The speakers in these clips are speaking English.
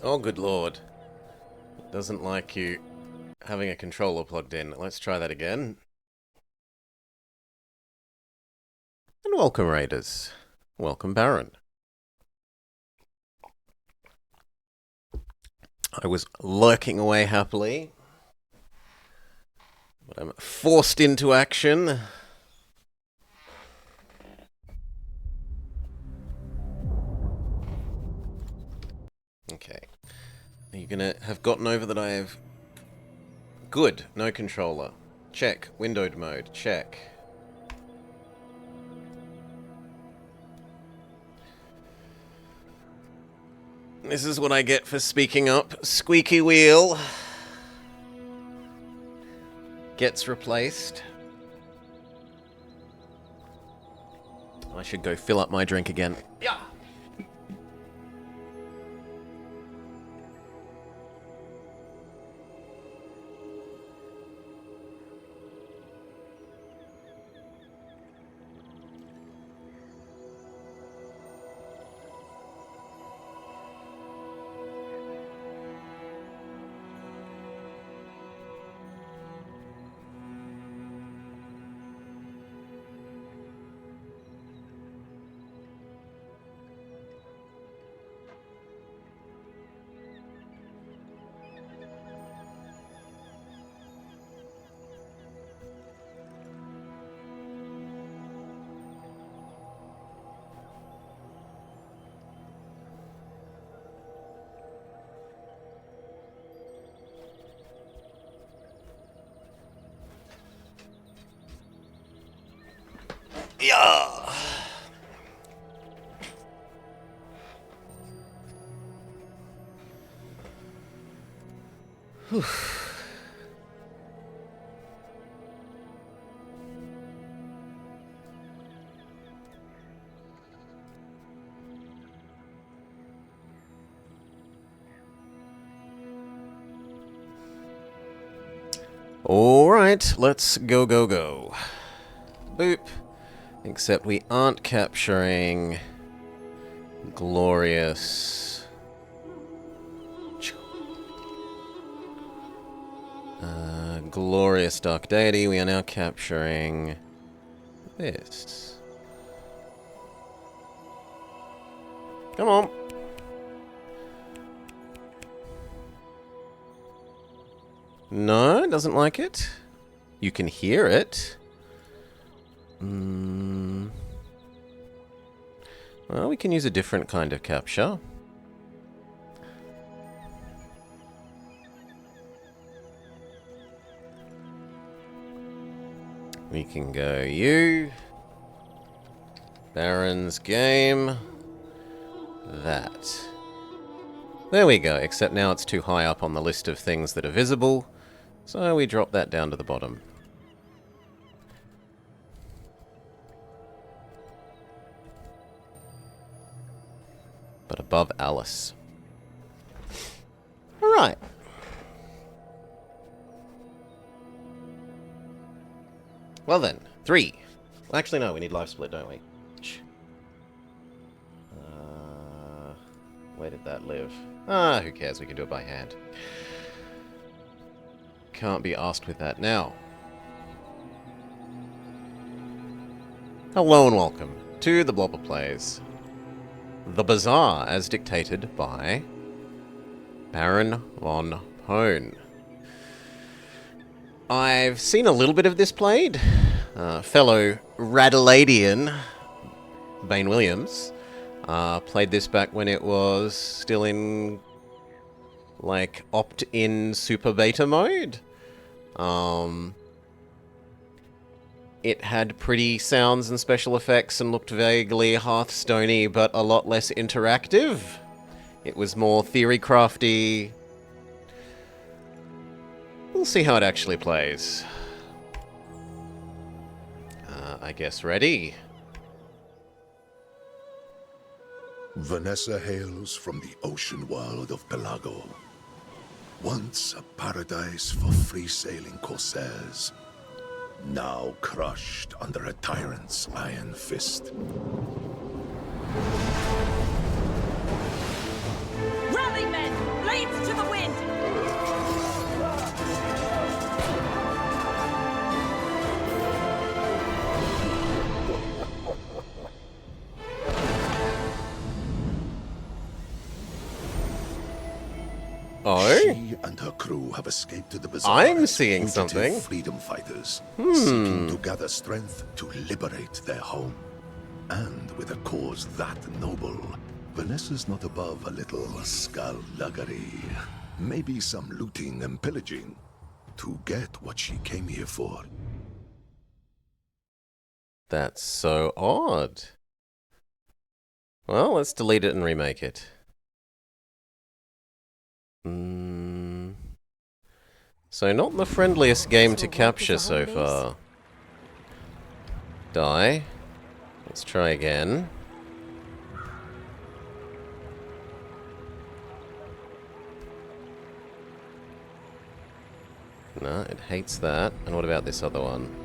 Oh, good lord. It doesn't like you having a controller plugged in. Let's try that again. And welcome, Raiders. Welcome, Baron. I was lurking away happily, but I'm forced into action. Okay. Are you gonna have gotten over that I have... Good. No controller. Check. Windowed mode. Check. This is what I get for speaking up. Squeaky wheel gets replaced. I should go fill up my drink again. Yeah. Yeah. Whew. Alright, let's go, go, go. Boop. Except we aren't capturing glorious... glorious Dark Deity. We are now capturing this. Come on. No, it doesn't like it. You can hear it. Well, we can use a different kind of capture. We can go you. Baron's game. That. There we go, except now it's too high up on the list of things that are visible. So we drop that down to the bottom. But above Alice. Alright. Well then, 3. Well, actually no, we need life split, don't we? Where did that live? Ah, who cares, we can do it by hand. Can't be asked with that now. Hello and welcome to the Blobber Plays. The Bazaar, as dictated by Baron von Hone. I've seen a little bit of this played. Fellow Radaladian Bane Williams played this back when it was still in, like, opt-in super beta mode. It had pretty sounds and special effects and looked vaguely Hearthstone-y, but a lot less interactive. It was more theory-crafty. We'll see how it actually plays. I guess ready. Vanessa hails from the ocean world of Pelago. Once a paradise for free-sailing corsairs, now crushed under a tyrant's iron fist. Rally, men! blades to the wind! Oh? She and her crew have escaped to the Bazaar I'm as seeing fugitive something. freedom fighters, seeking to gather strength to liberate their home. And with a cause that noble, Vanessa's not above a little skullduggery. Maybe some looting and pillaging to get what she came here for. That's so odd. Well, let's delete it and remake it. So not the friendliest game to capture so far. Die. Let's try again. No, it hates that. And what about this other one?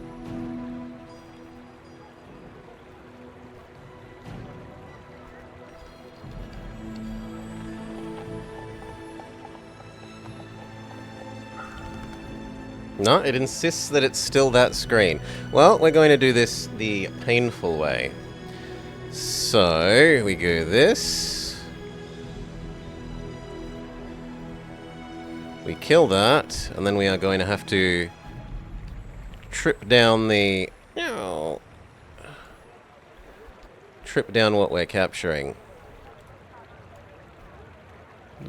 No, it insists that it's still that screen. Well, we're going to do this the painful way. So, we go this. We kill that, and then we are going to have to trip down the... Trip down what we're capturing.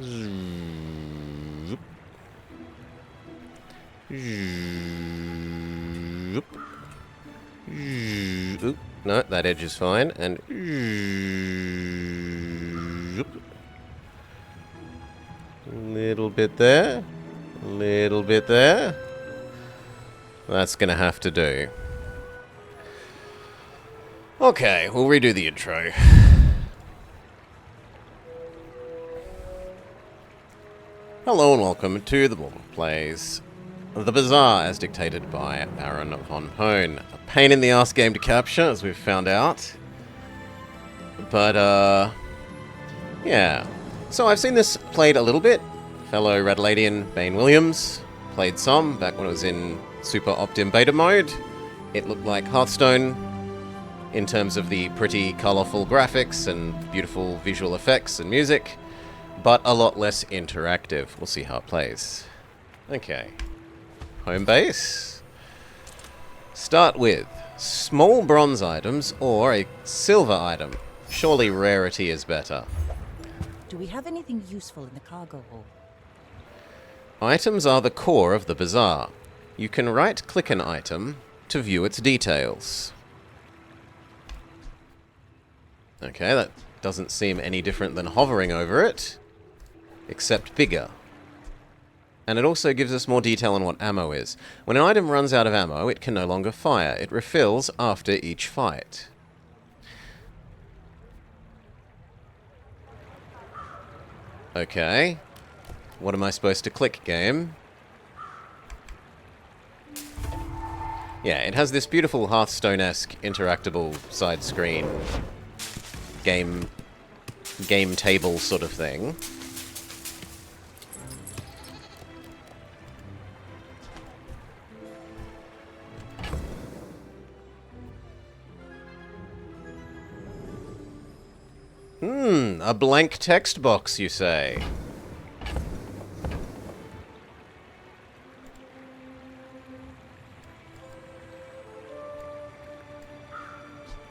Zoop. Zoop. Oop. No, that edge is fine. And zoop. Little bit there. Little bit there. That's gonna have to do. Okay, we'll redo the intro. Hello and welcome to the Mortal Plays The Bazaar, as dictated by Baron von Hone. A pain in the ass game to capture, as we've found out. But, yeah. So I've seen this played a little bit. Fellow Radaladian Bane Williams played some back when it was in Super Optim Beta mode. It looked like Hearthstone in terms of the pretty colourful graphics and beautiful visual effects and music, but a lot less interactive. We'll see how it plays. Okay. Home base. Start with small bronze items or a silver item. Surely rarity is better. Do we have anything useful in the cargo hold? Items are the core of the Bazaar. You can right-click an item to view its details. Okay, that doesn't seem any different than hovering over it, except bigger. And it also gives us more detail on what ammo is. When an item runs out of ammo, it can no longer fire. It refills after each fight. Okay. What am I supposed to click, game? Yeah, it has this beautiful Hearthstone-esque interactable side screen game table sort of thing. A blank text box, you say?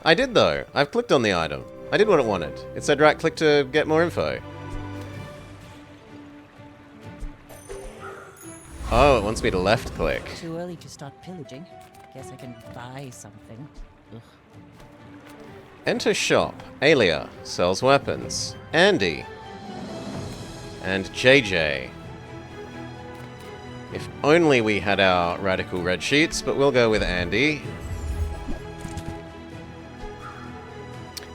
I did, though. I've clicked on the item. I did what it wanted. It said right-click to get more info. Oh, it wants me to left-click. Too early to start pillaging. Guess I can buy something. Ugh. Enter shop. Alia sells weapons. Andy. And JJ. If only we had our radical red sheets, but we'll go with Andy.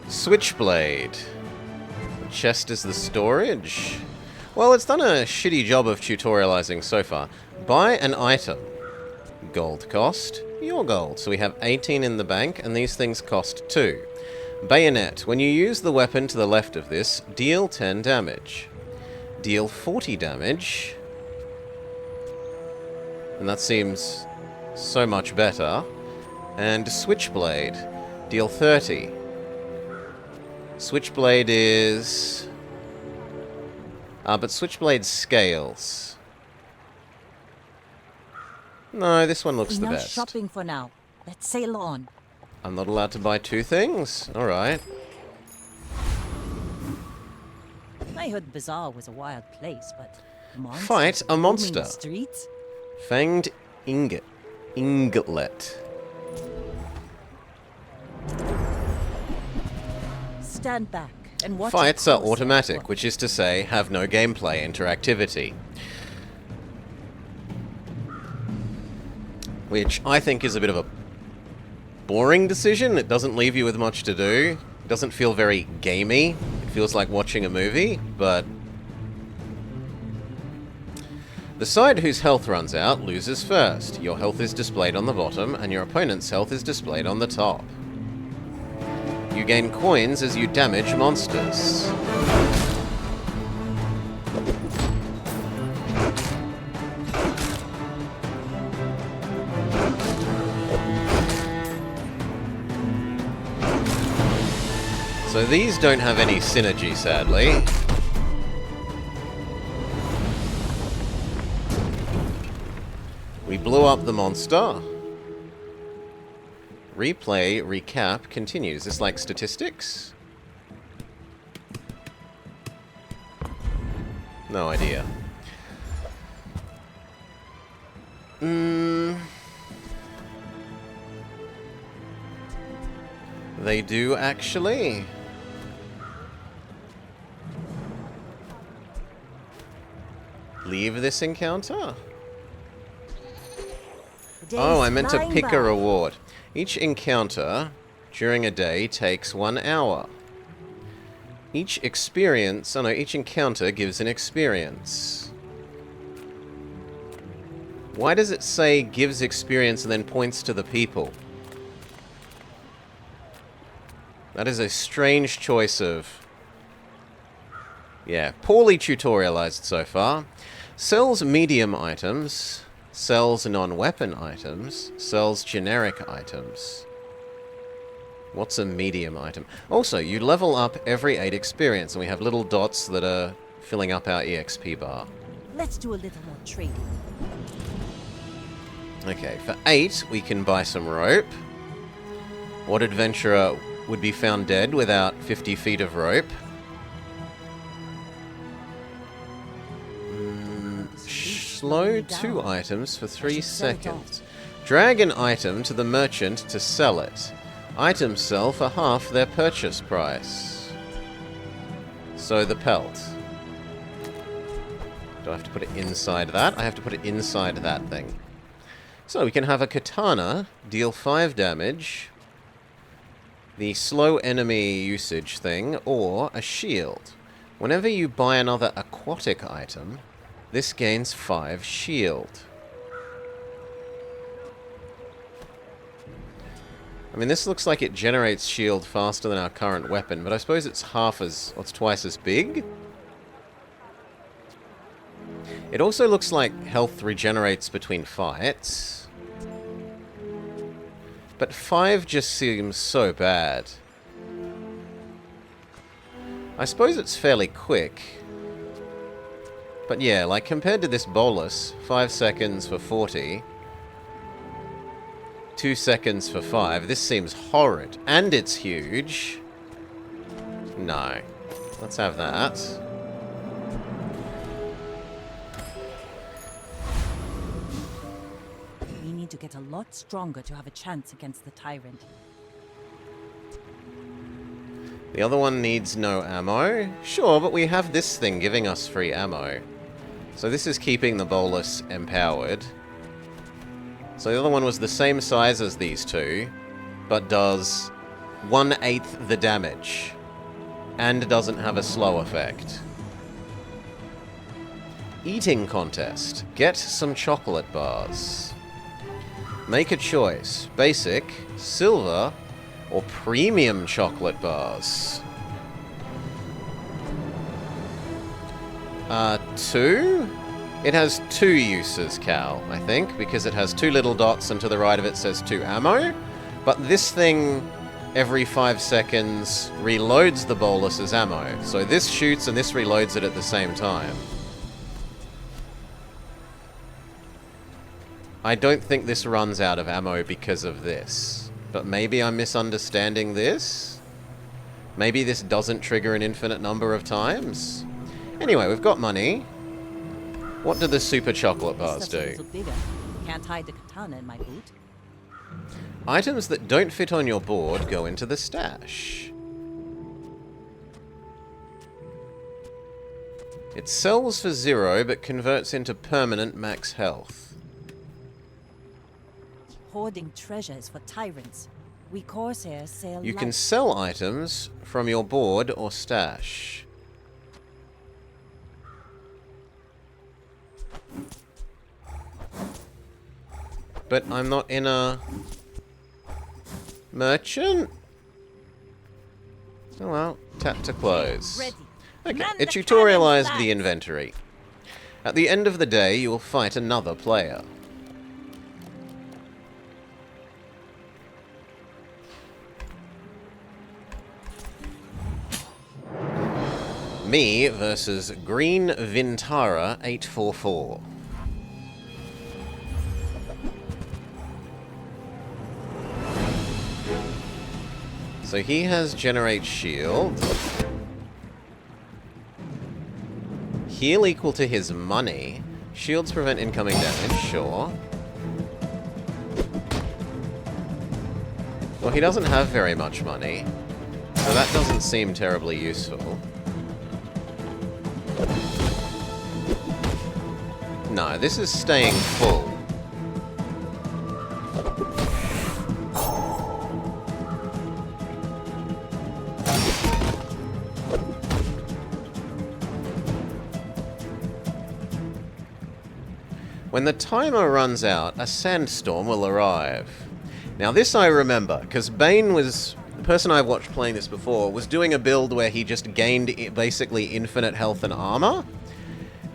Switchblade. The chest is the storage. Well, it's done a shitty job of tutorializing so far. Buy an item. Gold cost. Your gold. So we have 18 in the bank, and these things cost 2. Bayonet. When you use the weapon to the left of this, deal 10 damage. deal 40 damage. And that seems so much better. And Switchblade, deal 30. Switchblade is... but Switchblade scales. No, this one looks the Enough best. shopping for now. Let's sail on. I'm not allowed to buy two things? Alright. I heard Bazaar was a wild place, but monsters Fight a roaming monster. the streets? Fanged Ingot. Inglet. Stand back and watch. Fights are closely. automatic, which is to say, have no gameplay interactivity. Which I think is a bit of a boring decision. It doesn't leave you with much to do. It doesn't feel very gamey. It feels like watching a movie, but... The side whose health runs out loses first. Your health is displayed on the bottom, and your opponent's health is displayed on the top. You gain coins as you damage monsters. So these don't have any synergy, sadly. We blew up the monster. Replay, recap, continues. Is this like statistics? No idea. They do actually. Leave this encounter? Oh, I meant to pick a reward. Each encounter during a day takes 1 hour. Each encounter gives an experience. Why does it say gives experience and then points to the people? That is a strange choice of... Yeah, poorly tutorialized so far. Sells medium items. Sells non-weapon items. Sells generic items. What's a medium item? Also, you level up every 8 experience, and we have little dots that are filling up our EXP bar. Let's do a little more trading. Okay, for 8, we can buy some rope. What adventurer would be found dead without 50 feet of rope? Slow 2 items for 3 seconds. Drag an item to the merchant to sell it. Items sell for half their purchase price. So the pelt. Do I have to put it inside that? I have to put it inside that thing. So we can have a katana, deal 5 damage, the slow enemy usage thing, or a shield. Whenever you buy another aquatic item, this gains 5 shield. I mean, this looks like it generates shield faster than our current weapon, but I suppose it's twice as big? It also looks like health regenerates between fights. But 5 just seems so bad. I suppose it's fairly quick. But yeah, like compared to this bolus, 5 seconds for 40, 2 seconds for 5, this seems horrid. And it's huge. No. Let's have that. We need to get a lot stronger to have a chance against the tyrant. The other one needs no ammo. Sure, but we have this thing giving us free ammo. So this is keeping the bolus empowered. So the other one was the same size as these two, but does 1/8 the damage. And doesn't have a slow effect. Eating contest. Get some chocolate bars. Make a choice. Basic, silver, or premium chocolate bars. 2? It has 2 uses, Cal, I think, because it has 2 little dots and to the right of it says 2 ammo. But this thing, every 5 seconds, reloads the bolus as ammo. So this shoots and this reloads it at the same time. I don't think this runs out of ammo because of this. But maybe I'm misunderstanding this? Maybe this doesn't trigger an infinite number of times? Anyway, we've got money. What do the super chocolate bars Stuff's a do? little bigger. Can't hide the katana in my boot. Items that don't fit on your board go into the stash. It sells for 0, but converts into permanent max health. Hoarding treasure is for tyrants. We corsairs sail You can light. sell items from your board or stash. But I'm not in a merchant? Oh well, tap to close. Ready. Okay, Man it the tutorialized cannons the back. inventory. At the end of the day, you will fight another player. Me versus Green Vintara 844. So he has Generate Shield. Heal equal to his money. Shields prevent incoming damage, sure. Well, he doesn't have very much money, so that doesn't seem terribly useful. No, this is staying full. When the timer runs out, a sandstorm will arrive. Now this I remember, because Bane was... The person I've watched playing this before was doing a build where he just gained basically infinite health and armor,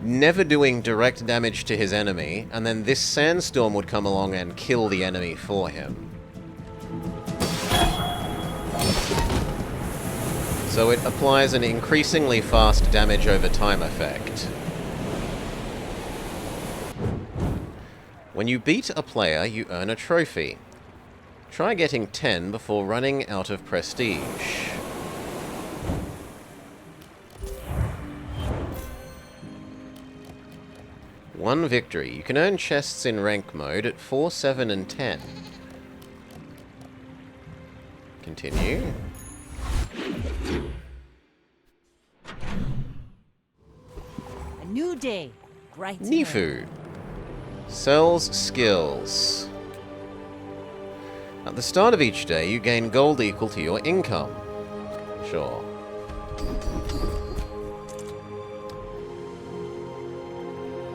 never doing direct damage to his enemy, and then this sandstorm would come along and kill the enemy for him. So it applies an increasingly fast damage over time effect. When you beat a player, you earn a trophy. Try getting 10 before running out of prestige. One victory. You can earn chests in rank mode at 4, 7, and 10. Continue. A new day. Bright. and Nifu. Sells skills. At the start of each day, you gain gold equal to your income. Sure.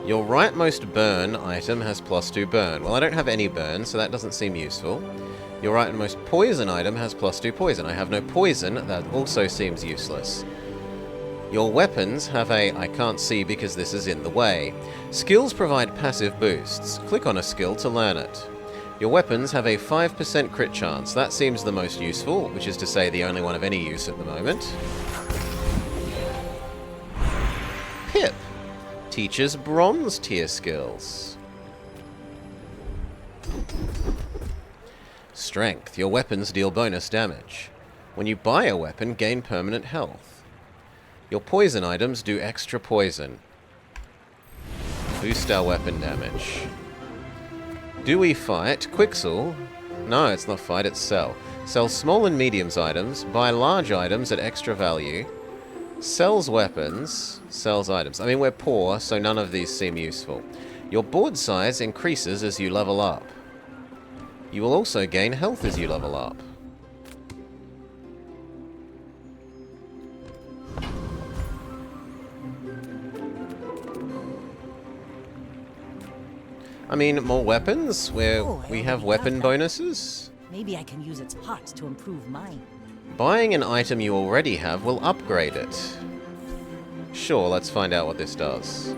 Your rightmost burn item has +2 burn. Well, I don't have any burn, so that doesn't seem useful. Your rightmost poison item has +2 poison. I have no poison, that also seems useless. Your weapons have a I can't see because this is in the way. Skills provide passive boosts. Click on a skill to learn it. Your weapons have a 5% crit chance. That seems the most useful, which is to say the only one of any use at the moment. Pip teaches bronze tier skills. Strength. Your weapons deal bonus damage. When you buy a weapon, gain permanent health. Your poison items do extra poison. Boost our weapon damage. Do we fight? Quixel? No, it's not fight, it's sell. Sell small and mediums items, buy large items at extra value. Sells weapons, sells items. I mean, we're poor, so none of these seem useful. Your board size increases as you level up. You will also gain health as you level up. I mean, more weapons, where Oh, I we have already weapon have that. bonuses. Maybe I can use its parts to improve mine. Buying an item you already have will upgrade it. Sure, let's find out what this does.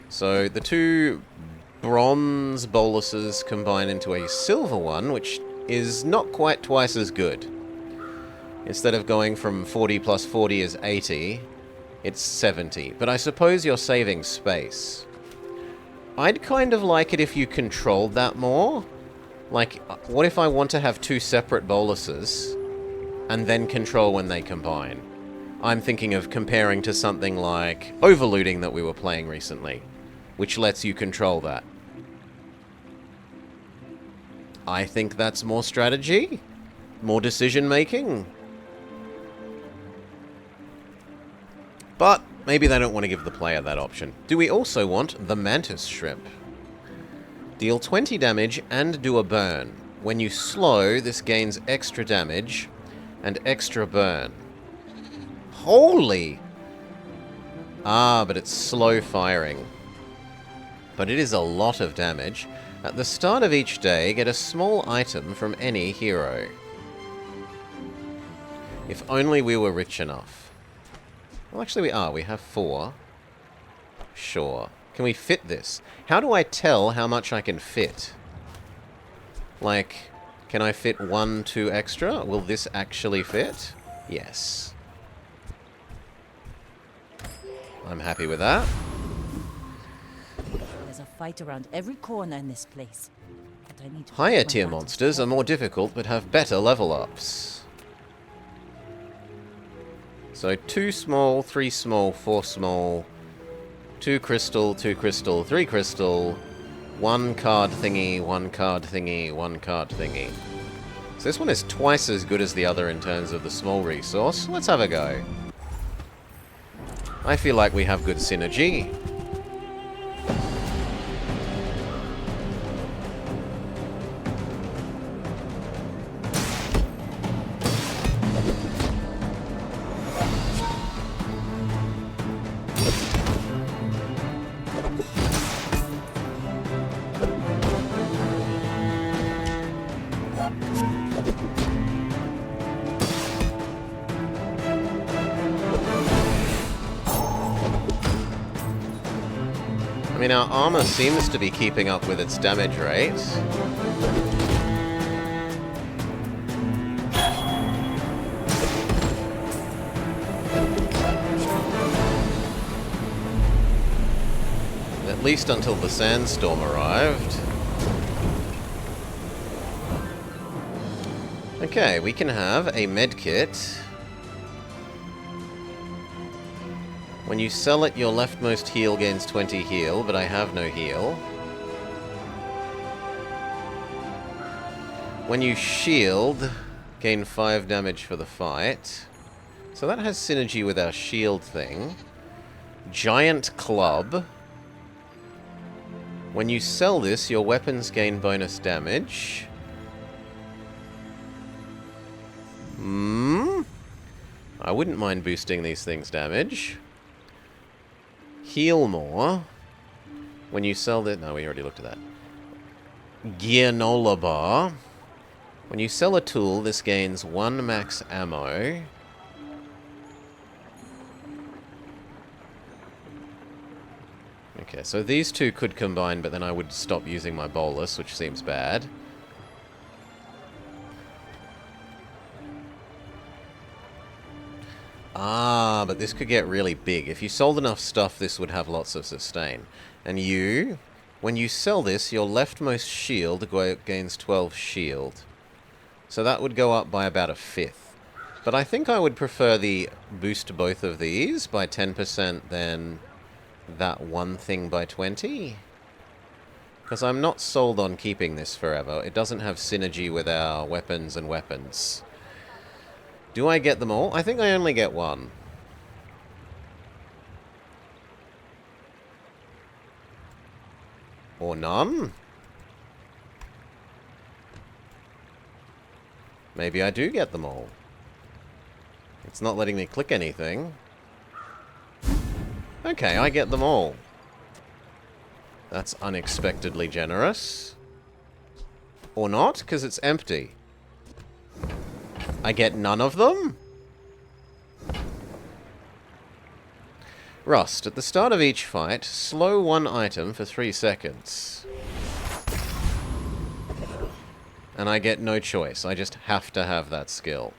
So the two bronze boluses combine into a silver one, which is not quite twice as good. Instead of going from 40 plus 40 is 80, it's 70. But I suppose you're saving space. I'd kind of like it if you controlled that more. Like, what if I want to have two separate boluses and then control when they combine? I'm thinking of comparing to something like overlooting that we were playing recently, which lets you control that. I think that's more strategy, more decision making. But maybe they don't want to give the player that option. Do we also want the Mantis Shrimp? Deal 20 damage and do a burn. When you slow, this gains extra damage and extra burn. Holy! Ah, but it's slow firing. But it is a lot of damage. At the start of each day, get a small item from any hero. If only we were rich enough. Well, actually we are. We have 4. Sure. Can we fit this? How do I tell how much I can fit? Like, can I fit 1, 2 extra? Will this actually fit? Yes. I'm happy with that. There's a fight around every corner in this place. But I need to Higher keep my tier hand monsters are off. more difficult but have better level ups. So 2 small, 3 small, 4 small, 2 crystal, 2 crystal, 3 crystal, 1 card thingy, 1 card thingy, 1 card thingy. So this one is twice as good as the other in terms of the small resource. Let's have a go. I feel like we have good synergy. I mean, our armor seems to be keeping up with its damage rate. At least until the sandstorm arrived. Okay, we can have a medkit. When you sell it, your leftmost heal gains 20 heal, but I have no heal. When you shield, gain 5 damage for the fight. So that has synergy with our shield thing. Giant club. When you sell this, your weapons gain bonus damage. I wouldn't mind boosting these things' damage. Heal more. When you sell that... No, we already looked at that. Gearnola bar. When you sell a tool, this gains 1 max ammo. Okay, so these two could combine, but then I would stop using my bolus, which seems bad. Ah, but this could get really big. If you sold enough stuff, this would have lots of sustain. And you, when you sell this, your leftmost shield gains 12 shield. So that would go up by about a 5th. But I think I would prefer the boost both of these by 10% than that one thing by 20. Because I'm not sold on keeping this forever. It doesn't have synergy with our weapons and weapons. Do I get them all? I think I only get one. Or none? Maybe I do get them all. It's not letting me click anything. Okay, I get them all. That's unexpectedly generous. Or not, because it's empty. I get none of them? Rust. At the start of each fight, slow one item for 3 seconds. And I get no choice. I just have to have that skill.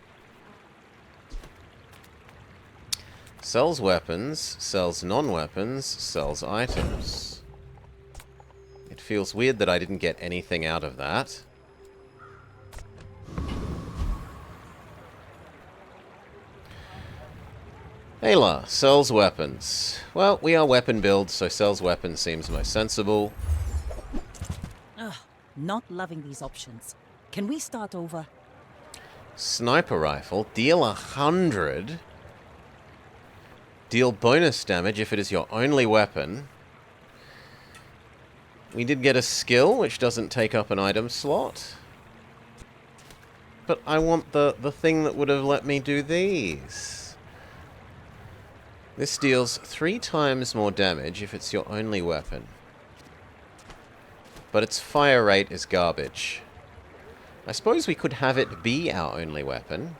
Sells weapons, sells non-weapons, sells items. It feels weird that I didn't get anything out of that. Ayla, sells weapons. Well, we are weapon builds, so sells weapons seems most sensible. Ugh, not loving these options. Can we start over? Sniper rifle, deal 100. Deal bonus damage if it is your only weapon. We did get a skill, which doesn't take up an item slot. But I want the thing that would have let me do these. This deals 3 times more damage if it's your only weapon. But its fire rate is garbage. I suppose we could have it be our only weapon.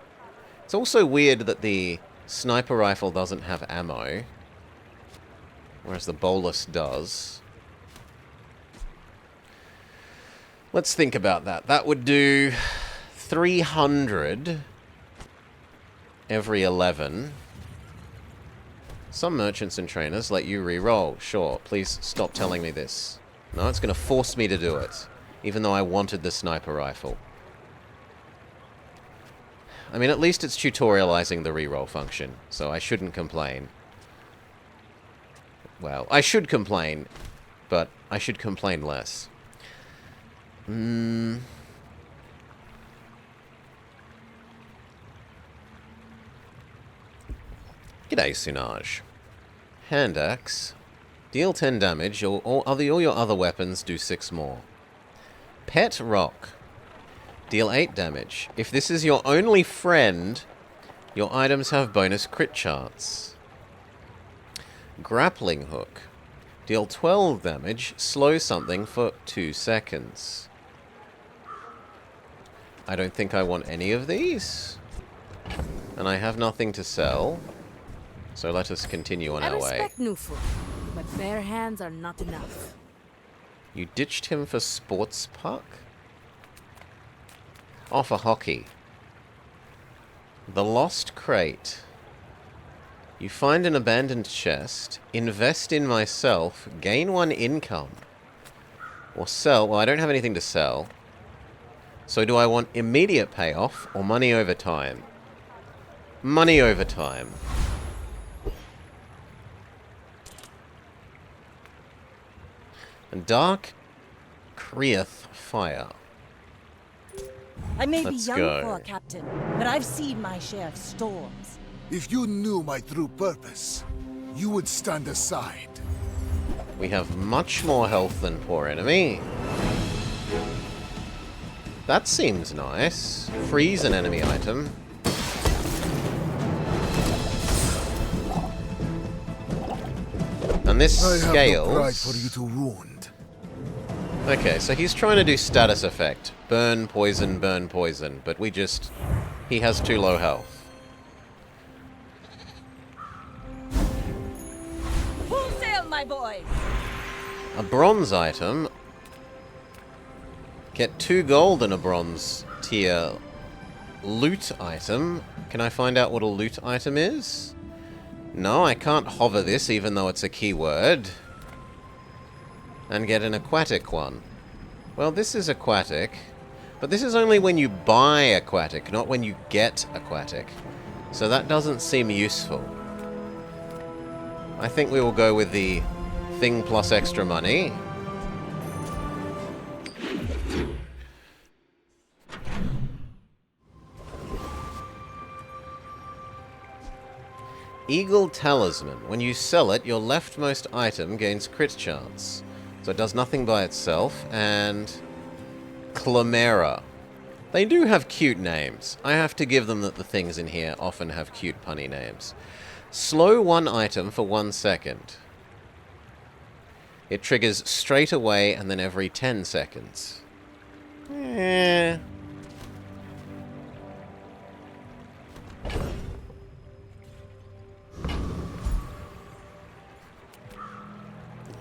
It's also weird that the sniper rifle doesn't have ammo, whereas the bolus does. Let's think about that. That would do 300 every 11. Some merchants and trainers let you re-roll. Sure, please stop telling me this. No, it's going to force me to do it, even though I wanted the sniper rifle. I mean, at least it's tutorializing the reroll function, so I shouldn't complain. Well, I should complain, but I should complain less. G'day, Sunaj. Hand axe. Deal 10 damage, or all your other weapons do 6 more. Pet rock. Deal 8 damage. If this is your only friend, your items have bonus crit chance. Grappling hook. Deal 12 damage, slow something for 2 seconds. I don't think I want any of these. And I have nothing to sell. So let us continue on our way. I respect new food, but bare hands are not enough. You ditched him for sports puck? Oh, for hockey. The Lost Crate. You find an abandoned chest, invest in myself, gain 1 income. Or sell. Well, I don't have anything to sell. So do I want immediate payoff or money over time? Money over time. And Dark Creath Fire. I may Let's be young go. for a captain, but I've seen my share of storms. If you knew my true purpose, you would stand aside. We have much more health than poor enemy. That seems nice. Freeze an enemy item. And this I scales. have no pride for you to wound. Okay, so he's trying to do status effect. Burn, poison, but we just... he has too low health. Full sail, my boys! A bronze item. Get 2 gold in a bronze tier loot item. Can I find out what a loot item is? No, I can't hover this even though it's a keyword. And get an aquatic one. Well, this is aquatic. But this is only when you buy aquatic, not when you get aquatic. So that doesn't seem useful. I think we will go with the thing plus extra money. Eagle Talisman. When you sell it, your leftmost item gains crit chance. So it does nothing by itself. And Clamera. They do have cute names. I have to give them that the things in here often have cute punny names. Slow 1 item for 1 second. It triggers straight away and then every 10 seconds.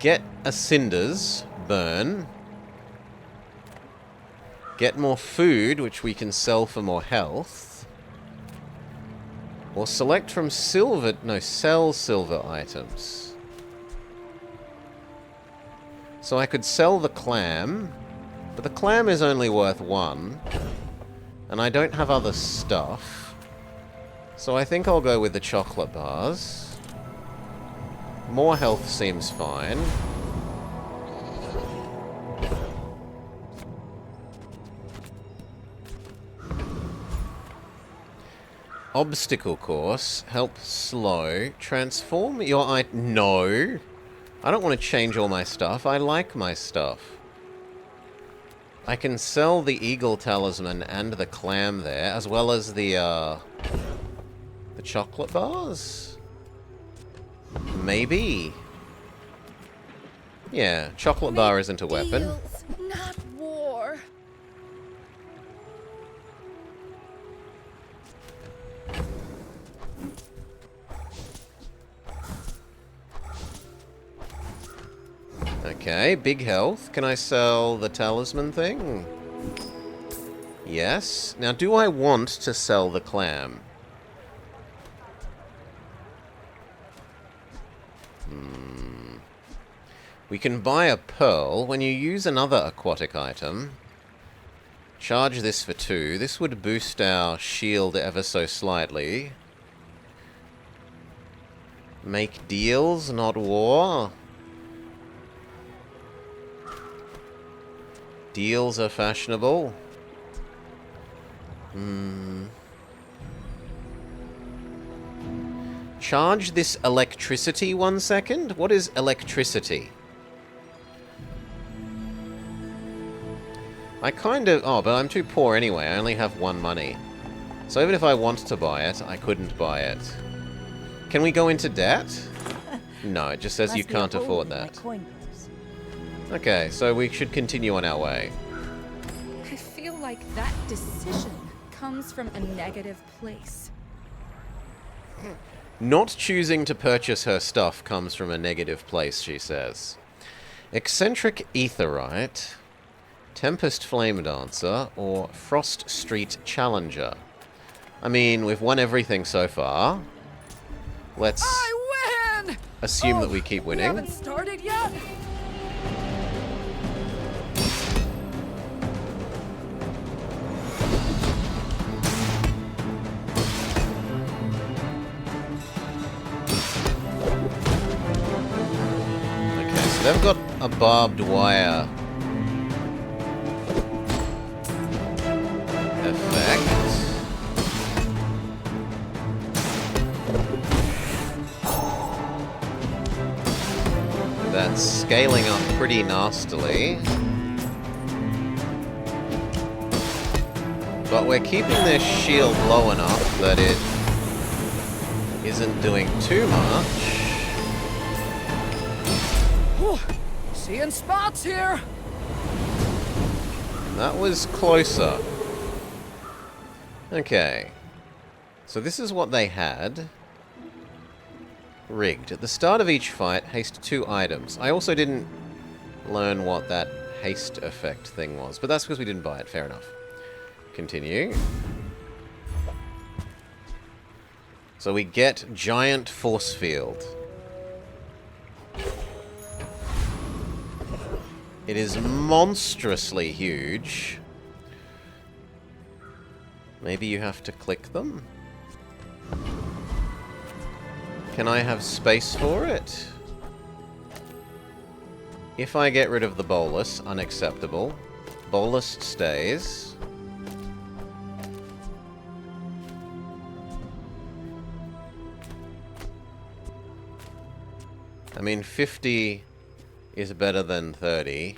get a cinders, burn. Get more food, which we can sell for more health. Or select from silver... No, sell silver items. So I could sell the clam, but the clam is only worth 1. And I don't have other stuff. So I think I'll go with the chocolate bars. More health seems fine. Obstacle course. Help slow. Transform your No. I don't want to change all my stuff. I like my stuff. I can sell the eagle talisman and the clam there, as well as the chocolate bars? Maybe. Yeah, chocolate bar isn't a weapon. Deals, not war. Okay, big health. Can I sell the talisman thing? Yes. Now, do I want to sell the clam? We can buy a pearl. When you use another aquatic item, charge this for 2. This would boost our shield ever so slightly. Make deals, not war. Deals are fashionable. Charge this electricity 1 second? What is electricity? I kind of... Oh, but I'm too poor anyway. I only have 1 money. So even if I want to buy it, I couldn't buy it. Can we go into debt? No, it just says you Must be a can't hole afford in my that. coin purse. Okay, so we should continue on our way. I feel like that decision comes from a negative place. Not choosing to purchase her stuff comes from a negative place, she says. Eccentric Aetheryte, Tempest Flame Dancer, or Frost Street Challenger. I mean, we've won everything so far. Let's I win! assume that we keep We winning. haven't started yet? Okay, so they've got a barbed wire effect. That's scaling up pretty nastily. But we're keeping this shield low enough that it isn't doing too much. Whew, seeing spots here. That was closer. Okay. So this is what they had. Rigged. At the start of each fight, haste 2 items. I also didn't learn what that haste effect thing was, but that's because we didn't buy it. Fair enough. Continue. So we get giant force field. It is monstrously huge. Maybe you have to click them? Can I have space for it? If I get rid of the bolus, unacceptable. Bolus stays. I mean, 50 is better than 30.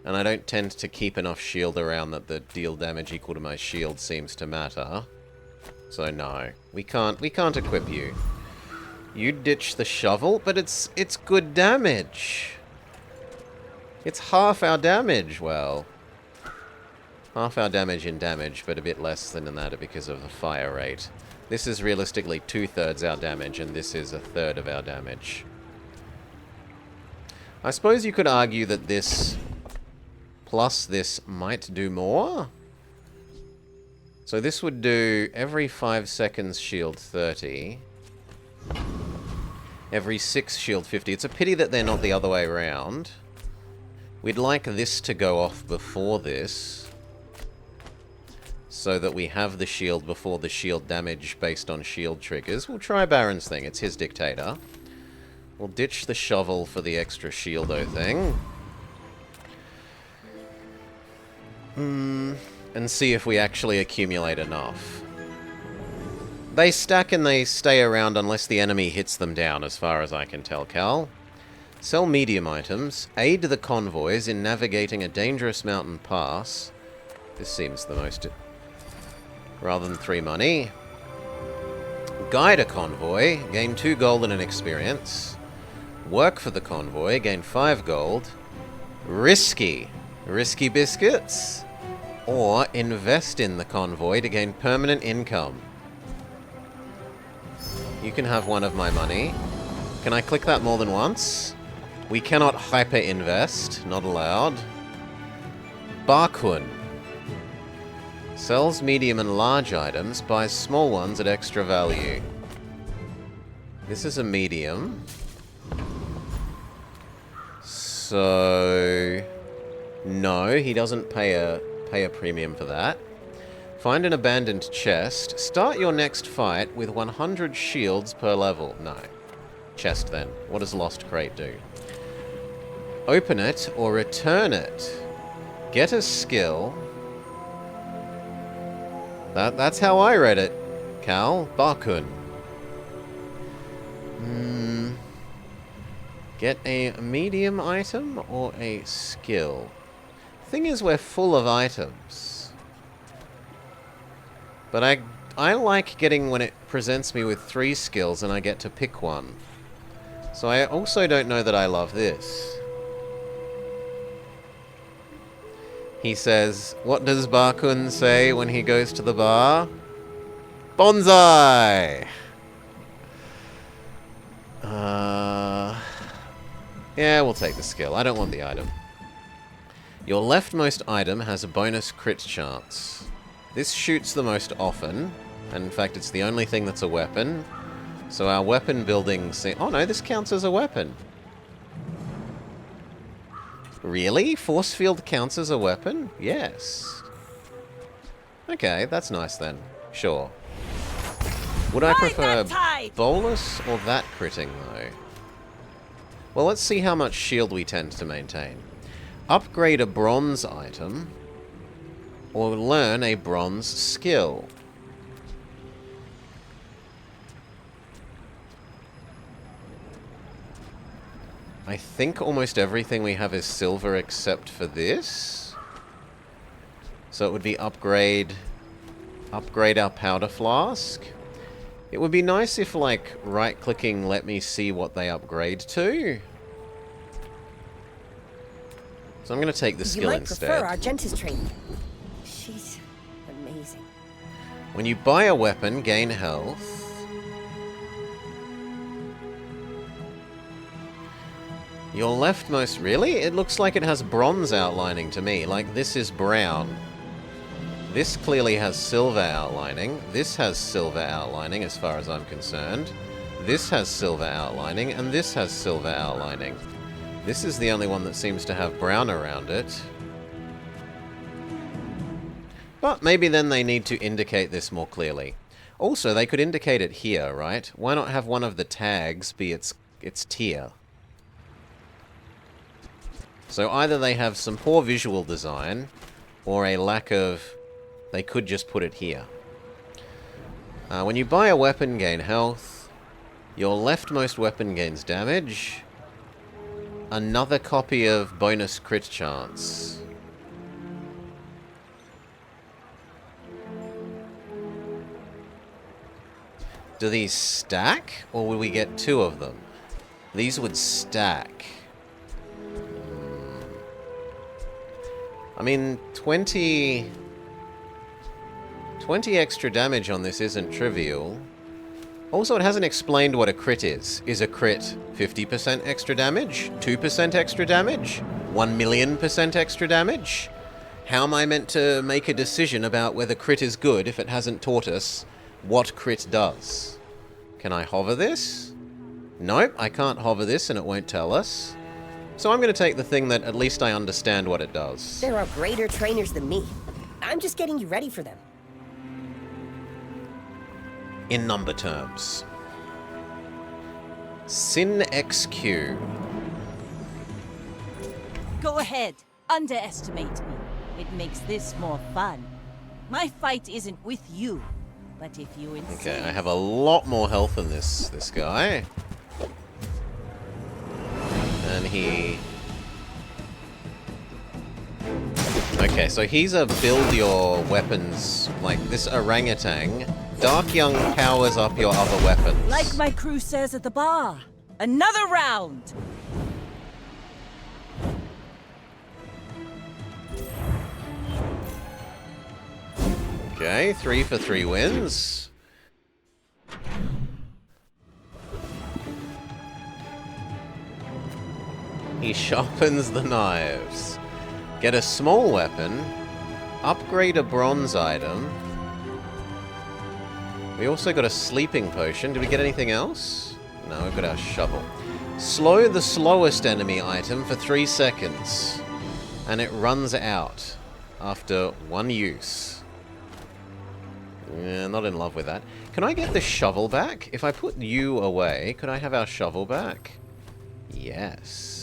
And I don't tend to keep enough shield around that the deal damage equal to my shield seems to matter. So no, we can't equip you. You ditch the shovel, but it's good damage. It's half our damage, well. Half our damage in damage, but a bit less than that because of the fire rate. This is realistically 2/3 our damage, and this is 1/3 of our damage. I suppose you could argue that this plus this might do more. So this would do every 5 seconds shield 30. Every 6 shield 50. It's a pity that they're not the other way around. We'd like this to go off before this, so that we have the shield before the shield damage based on shield triggers. We'll try Baron's thing. It's his Dictator. We'll ditch the shovel for the extra shieldo thing. And see if we actually accumulate enough. They stack and they stay around unless the enemy hits them down, as far as I can tell, Cal. Sell medium items. Aid the convoys in navigating a dangerous mountain pass. This seems the most... rather than 3 money. Guide a convoy. Gain 2 gold and an experience. Work for the convoy. Gain 5 gold. Risky. Risky biscuits. Or invest in the convoy to gain permanent income. You can have one of my money. Can I click that more than once? We cannot hyper-invest. Not allowed. Barkun. Sells medium and large items. Buys small ones at extra value. This is a medium. So... no, he doesn't pay a premium for that. Find an abandoned chest. Start your next fight with 100 shields per level. No. Chest then. What does Lost Crate do? Open it or return it. Get a skill. That's how I read it, Cal. Barkun. Get a medium item or a skill? Thing is, we're full of items. But I like getting when it presents me with 3 skills and I get to pick one. So I also don't know that I love this. He says, what does Barkun say when he goes to the bar? Bonsai! Yeah, we'll take the skill. I don't want the item. Your leftmost item has a bonus crit chance. This shoots the most often, and in fact it's the only thing that's a weapon. So our weapon building... oh no, this counts as a weapon. Really? Force field counts as a weapon? Yes. Okay, that's nice then. Sure. Would I prefer bolus or that critting though? Well, let's see how much shield we tend to maintain. Upgrade a bronze item, or learn a bronze skill. I think almost everything we have is silver except for this. So it would be upgrade our powder flask. It would be nice if, like, right-clicking let me see what they upgrade to. So I'm going to take the skill instead. You might prefer Argenta's training. She's amazing. When you buy a weapon, gain health. Your leftmost... really? It looks like it has bronze outlining to me. Like, this is brown. This clearly has silver outlining. This has silver outlining as far as I'm concerned. This has silver outlining, and this has silver outlining. This is the only one that seems to have brown around it. But maybe then they need to indicate this more clearly. Also, they could indicate it here, right? Why not have one of the tags be its tier? So either they have some poor visual design, or a lack of... they could just put it here. When you buy a weapon, gain health. Your leftmost weapon gains damage. Another copy of bonus crit chance. Do these stack, or will we get 2 of them? These would stack. I mean, 20 extra damage on this isn't trivial. Also, it hasn't explained what a crit is. Is a crit 50% extra damage? 2% extra damage? 1,000,000% extra damage? How am I meant to make a decision about whether crit is good if it hasn't taught us what crit does? Can I hover this? Nope, I can't hover this and it won't tell us. So I'm going to take the thing that at least I understand what it does. There are greater trainers than me. I'm just getting you ready for them. In number terms. Sin XQ. Go ahead. Underestimate me. It makes this more fun. My fight isn't with you, but if you insist... Okay, I have a lot more health than this guy. And he... Okay, so he's a build your weapons, like this orangutan. Dark Young powers up your other weapons. Like my crew says at the bar. Another round! Okay, 3 for 3 wins. He sharpens the knives. Get a small weapon. Upgrade a bronze item. We also got a sleeping potion. Did we get anything else? No, we've got our shovel. Slow the slowest enemy item for 3 seconds. And it runs out after 1 use. Yeah, not in love with that. Can I get the shovel back? If I put you away, could I have our shovel back? Yes.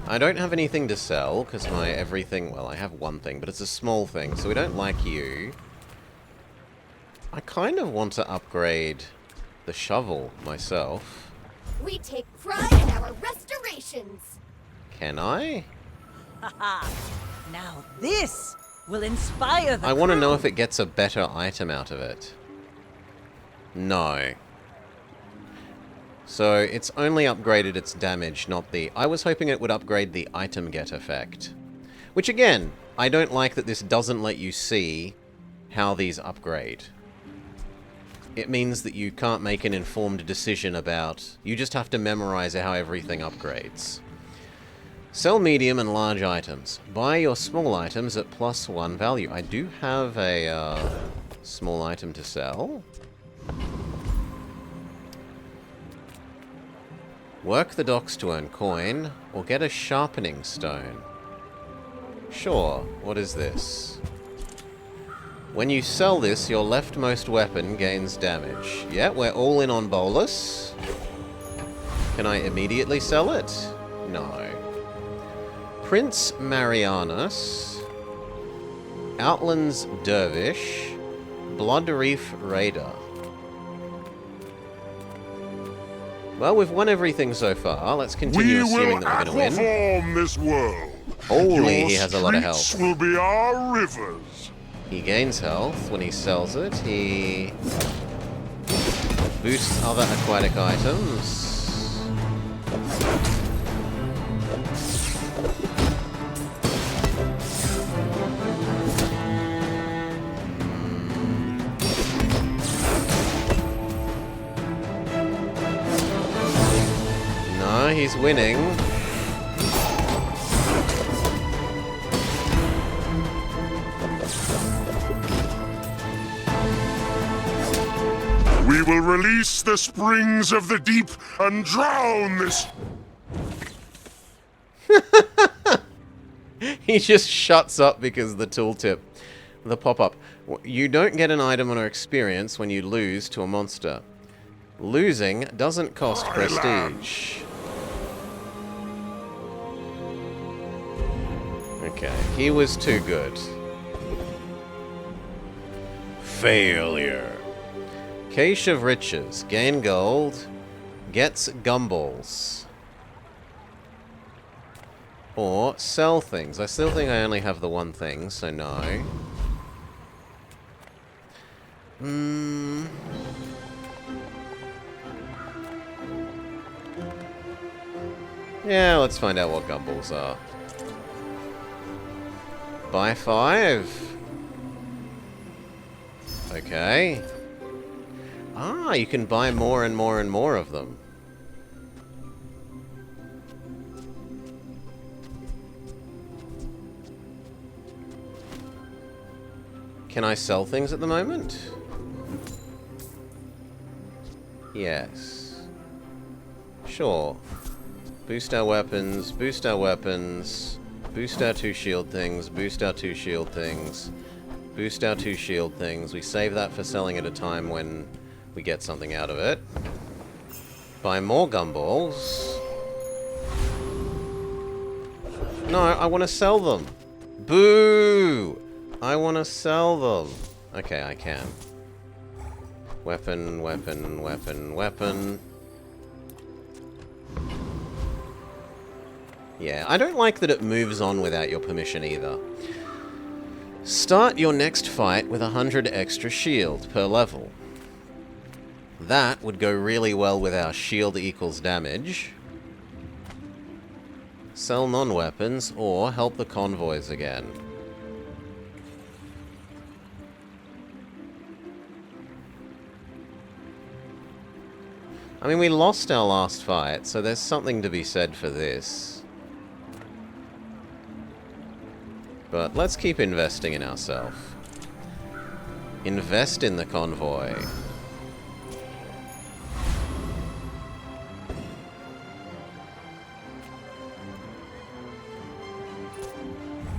I don't have anything to sell, because my everything... Well, I have one thing, but it's a small thing, so we don't like you. I kind of want to upgrade the shovel myself. We take pride in our restorations. Can I? Haha! Now this will inspire the I want to know crew. if it gets a better item out of it. No. So it's only upgraded its damage, not the... I was hoping it would upgrade the item get effect. Which again, I don't like that this doesn't let you see how these upgrade. It means that you can't make an informed decision about... You just have to memorize how everything upgrades. Sell medium and large items. Buy your small items at +1 value. I do have a small item to sell. Work the docks to earn coin, or get a sharpening stone. Sure, what is this? When you sell this, your leftmost weapon gains damage. Yeah, we're all in on Bolus. Can I immediately sell it? No. Prince Marianus, Outlands Dervish, Blood Reef Raider. Well, we've won everything so far. Let's continue assuming that we're going to win. This world. Holy, he has a lot of health. Streets will be our rivers. He gains health when he sells it. He boosts other aquatic items. No, he's winning. We will release the springs of the deep and drown this... He just shuts up because of the tooltip. The pop-up. You don't get an item or experience when you lose to a monster. Losing doesn't cost prestige. Okay, he was too good. Failure. Cache of Riches. Gain gold. Gets gumballs. Or sell things. I still think I only have the one thing, so no. Hmm. Yeah, let's find out what gumballs are. Buy 5. Okay. Ah, you can buy more and more and more of them. Can I sell things at the moment? Yes. Sure. Boost our weapons, boost our weapons, boost our 2 shield things, boost our 2 shield things, boost our 2 shield things. We save that for selling at a time when we get something out of it. Buy more gumballs. No, I want to sell them. Boo! I want to sell them. Okay, I can. Weapon, weapon, weapon, weapon. Yeah, I don't like that it moves on without your permission either. Start your next fight with 100 extra shield per level. That would go really well with our shield equals damage. Sell non-weapons or help the convoys again. I mean, we lost our last fight, so there's something to be said for this. But let's keep investing in ourselves. Invest in the convoy.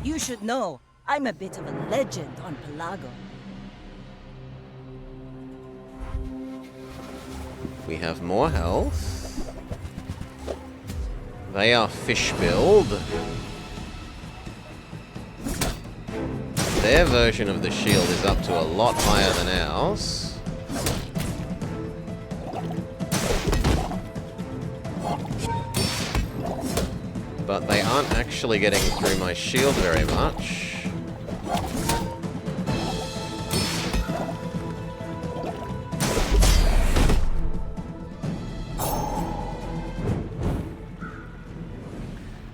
You should know, I'm a bit of a legend on Pelago. We have more health. They are fish build. Their version of the shield is up to a lot higher than ours. But they aren't actually getting through my shield very much.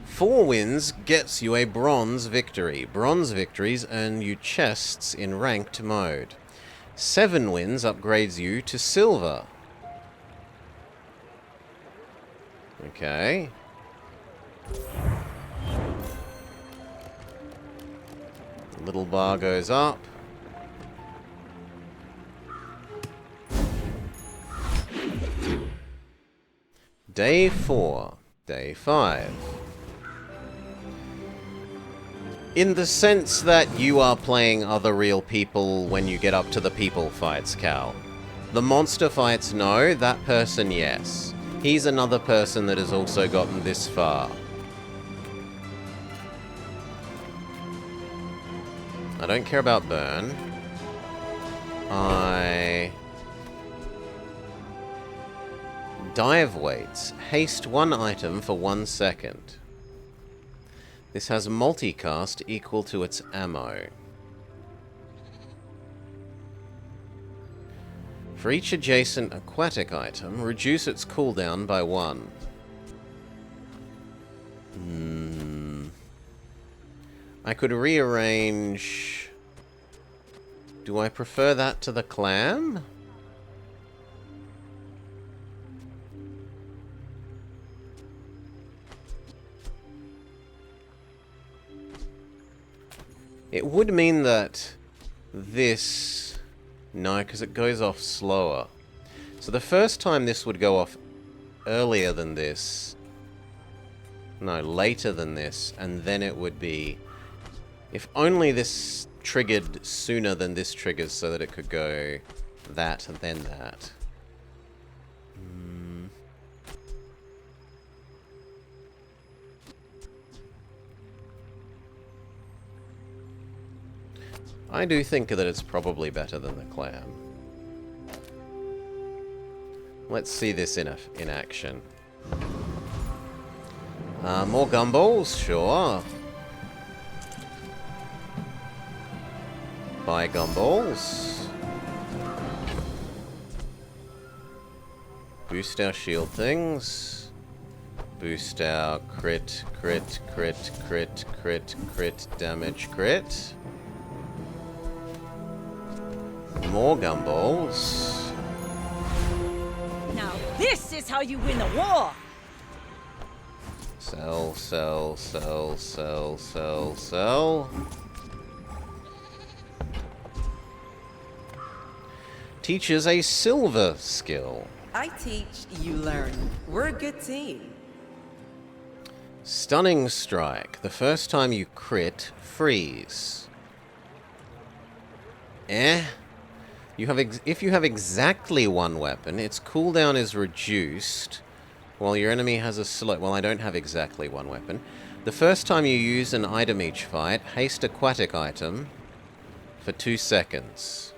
Four wins gets you a bronze victory. Bronze victories earn you chests in ranked mode. 7 wins upgrades you to silver. Okay. Little bar goes up. Day 4. Day 5. In the sense that you are playing other real people when you get up to the people fights, Cal. The monster fights, no. That person, yes. He's another person that has also gotten this far. I don't care about burn. Dive weights. Haste 1 item for 1 second. This has multicast equal to its ammo. For each adjacent aquatic item, reduce its cooldown by 1. I could rearrange... Do I prefer that to the clam? It would mean that this... No, because it goes off slower. So the first time this would go off earlier than this. No, later than this. And then it would be... If only this triggered sooner than this triggers so that it could go that and then that. I do think that it's probably better than the clam. Let's see this in action. More gumballs, sure. Buy gumballs. Boost our shield things. Boost our crit, crit, crit, crit, crit, crit, damage, crit. More gumballs. Now this is how you win a war! Sell, sell, sell, sell, sell, sell. Teaches a silver skill. I teach, you learn. We're a good team. Stunning strike. The first time you crit, freeze. If you have exactly one weapon, its cooldown is reduced while your enemy has a slow... Well, I don't have exactly one weapon. The first time you use an item each fight, haste aquatic item for 2 seconds.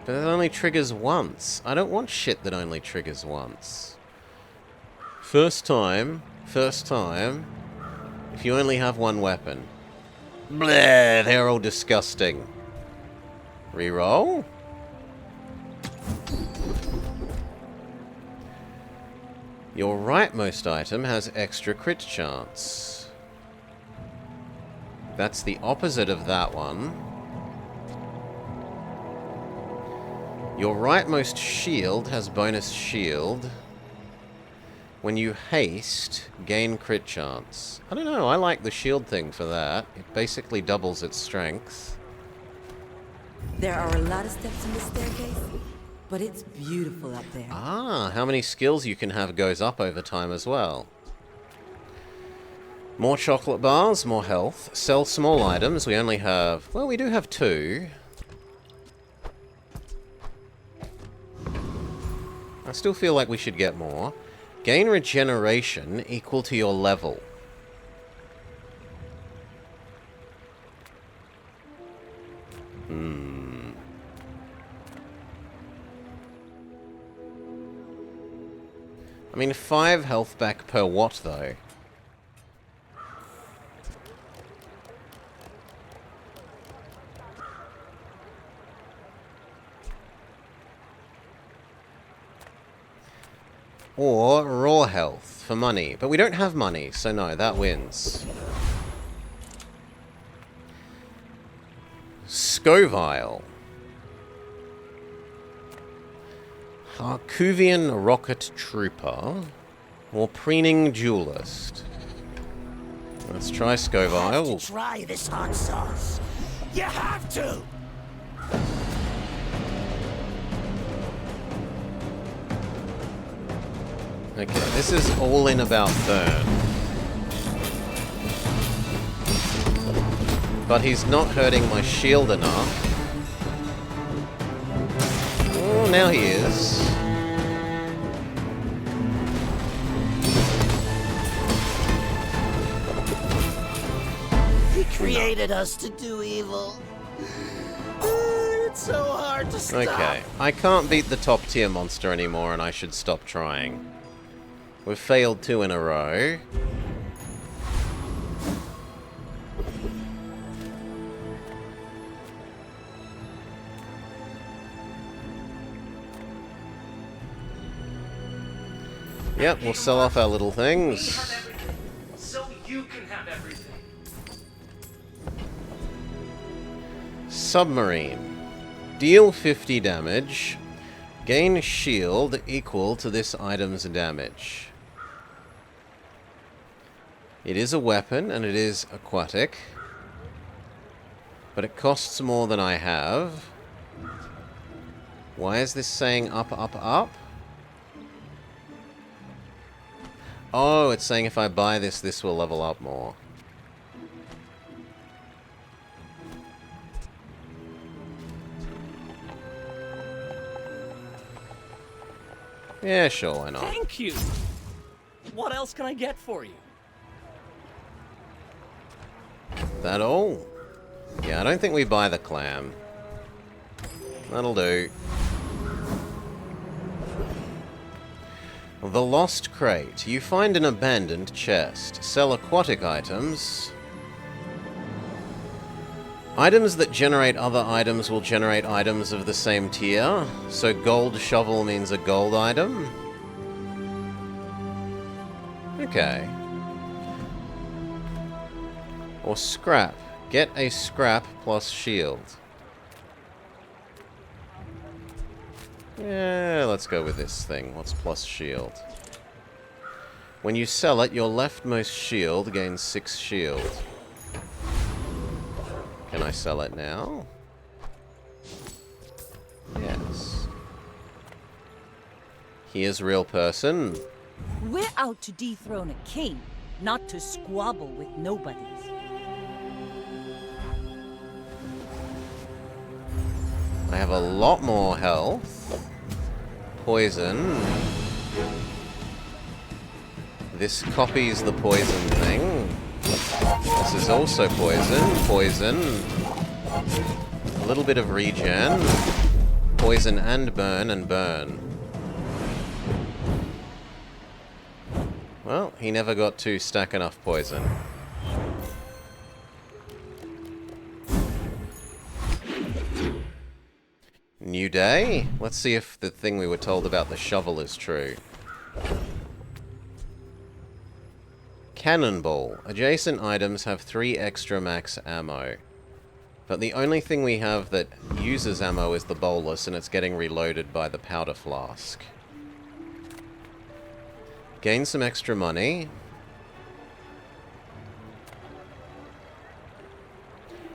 But it only triggers once. I don't want shit that only triggers once. First time, if you only have one weapon. Bleh, they're all disgusting. Reroll? Your rightmost item has extra crit chance. That's the opposite of that one. Your rightmost shield has bonus shield. When you haste, gain crit chance. I don't know, I like the shield thing for that. It basically doubles its strength. There are a lot of steps in the staircase, but it's beautiful up there. Ah, how many skills you can have goes up over time as well. More chocolate bars, more health. Sell small items. We only have... Well, we do have 2. I still feel like we should get more. Gain regeneration equal to your level. I mean, 5 health back per watt, though. Or raw health for money. But we don't have money, so no, that wins. Scovile. Harkuvian Rocket Trooper. Or Preening Duelist. Let's try Scovile. Try this hot sauce. You have to! Okay, this is all in about third. But he's not hurting my shield enough. Oh, now he is. He created us to do evil. It's so hard to stop. Okay, I can't beat the top tier monster anymore and I should stop trying. We've failed 2 in a row. Yep, we'll sell off our little things. So you can have everything. Submarine. Deal 50 damage. Gain shield equal to this item's damage. It is a weapon and it is aquatic. But it costs more than I have. Why is this saying up, up, up? Oh, it's saying if I buy this, this will level up more. Yeah, sure, why not? Thank you. What else can I get for you? That all? Yeah, I don't think we buy the clam. That'll do. The Lost Crate. You find an abandoned chest. Sell aquatic items. Items that generate other items will generate items of the same tier. So gold shovel means a gold item. Okay. Or scrap. Get a scrap plus shield. Yeah, let's go with this thing. What's plus shield? When you sell it, your leftmost shield gains 6 shield. Can I sell it now? Yes. Here's real person. We're out to dethrone a king, not to squabble with nobodies. I have a lot more health. Poison. This copies the poison thing. This is also poison. Poison. A little bit of regen. Poison and burn and burn. Well, he never got to stack enough poison. New day? Let's see if the thing we were told about the shovel is true. Cannonball. Adjacent items have 3 extra max ammo. But the only thing we have that uses ammo is the bolus, and it's getting reloaded by the powder flask. Gain some extra money.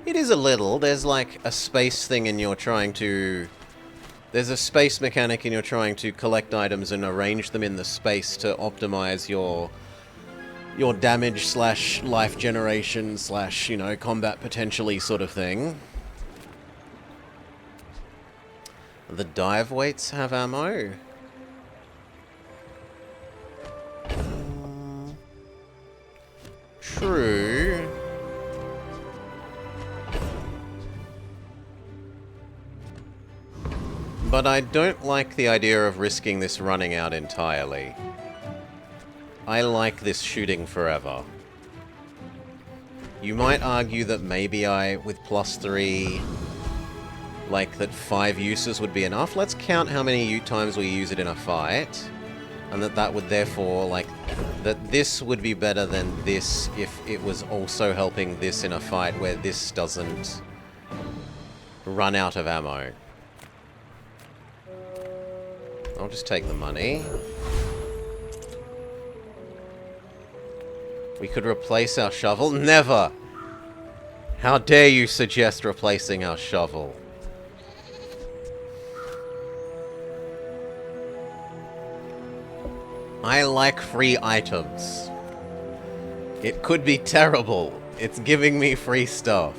It is a little. There's like a space thing and you're trying to... There's a space mechanic and you're trying to collect items and arrange them in the space to optimize your damage slash life generation slash, you know, combat potentially sort of thing. The dive weights have ammo. True. But I don't like the idea of risking this running out entirely. I like this shooting forever. You might argue that maybe with +3, like that 5 uses would be enough. Let's count how many times we use it in a fight. And that would therefore, like, that this would be better than this if it was also helping this in a fight where this doesn't run out of ammo. I'll just take the money. We could replace our shovel? Never! How dare you suggest replacing our shovel? I like free items. It could be terrible. It's giving me free stuff.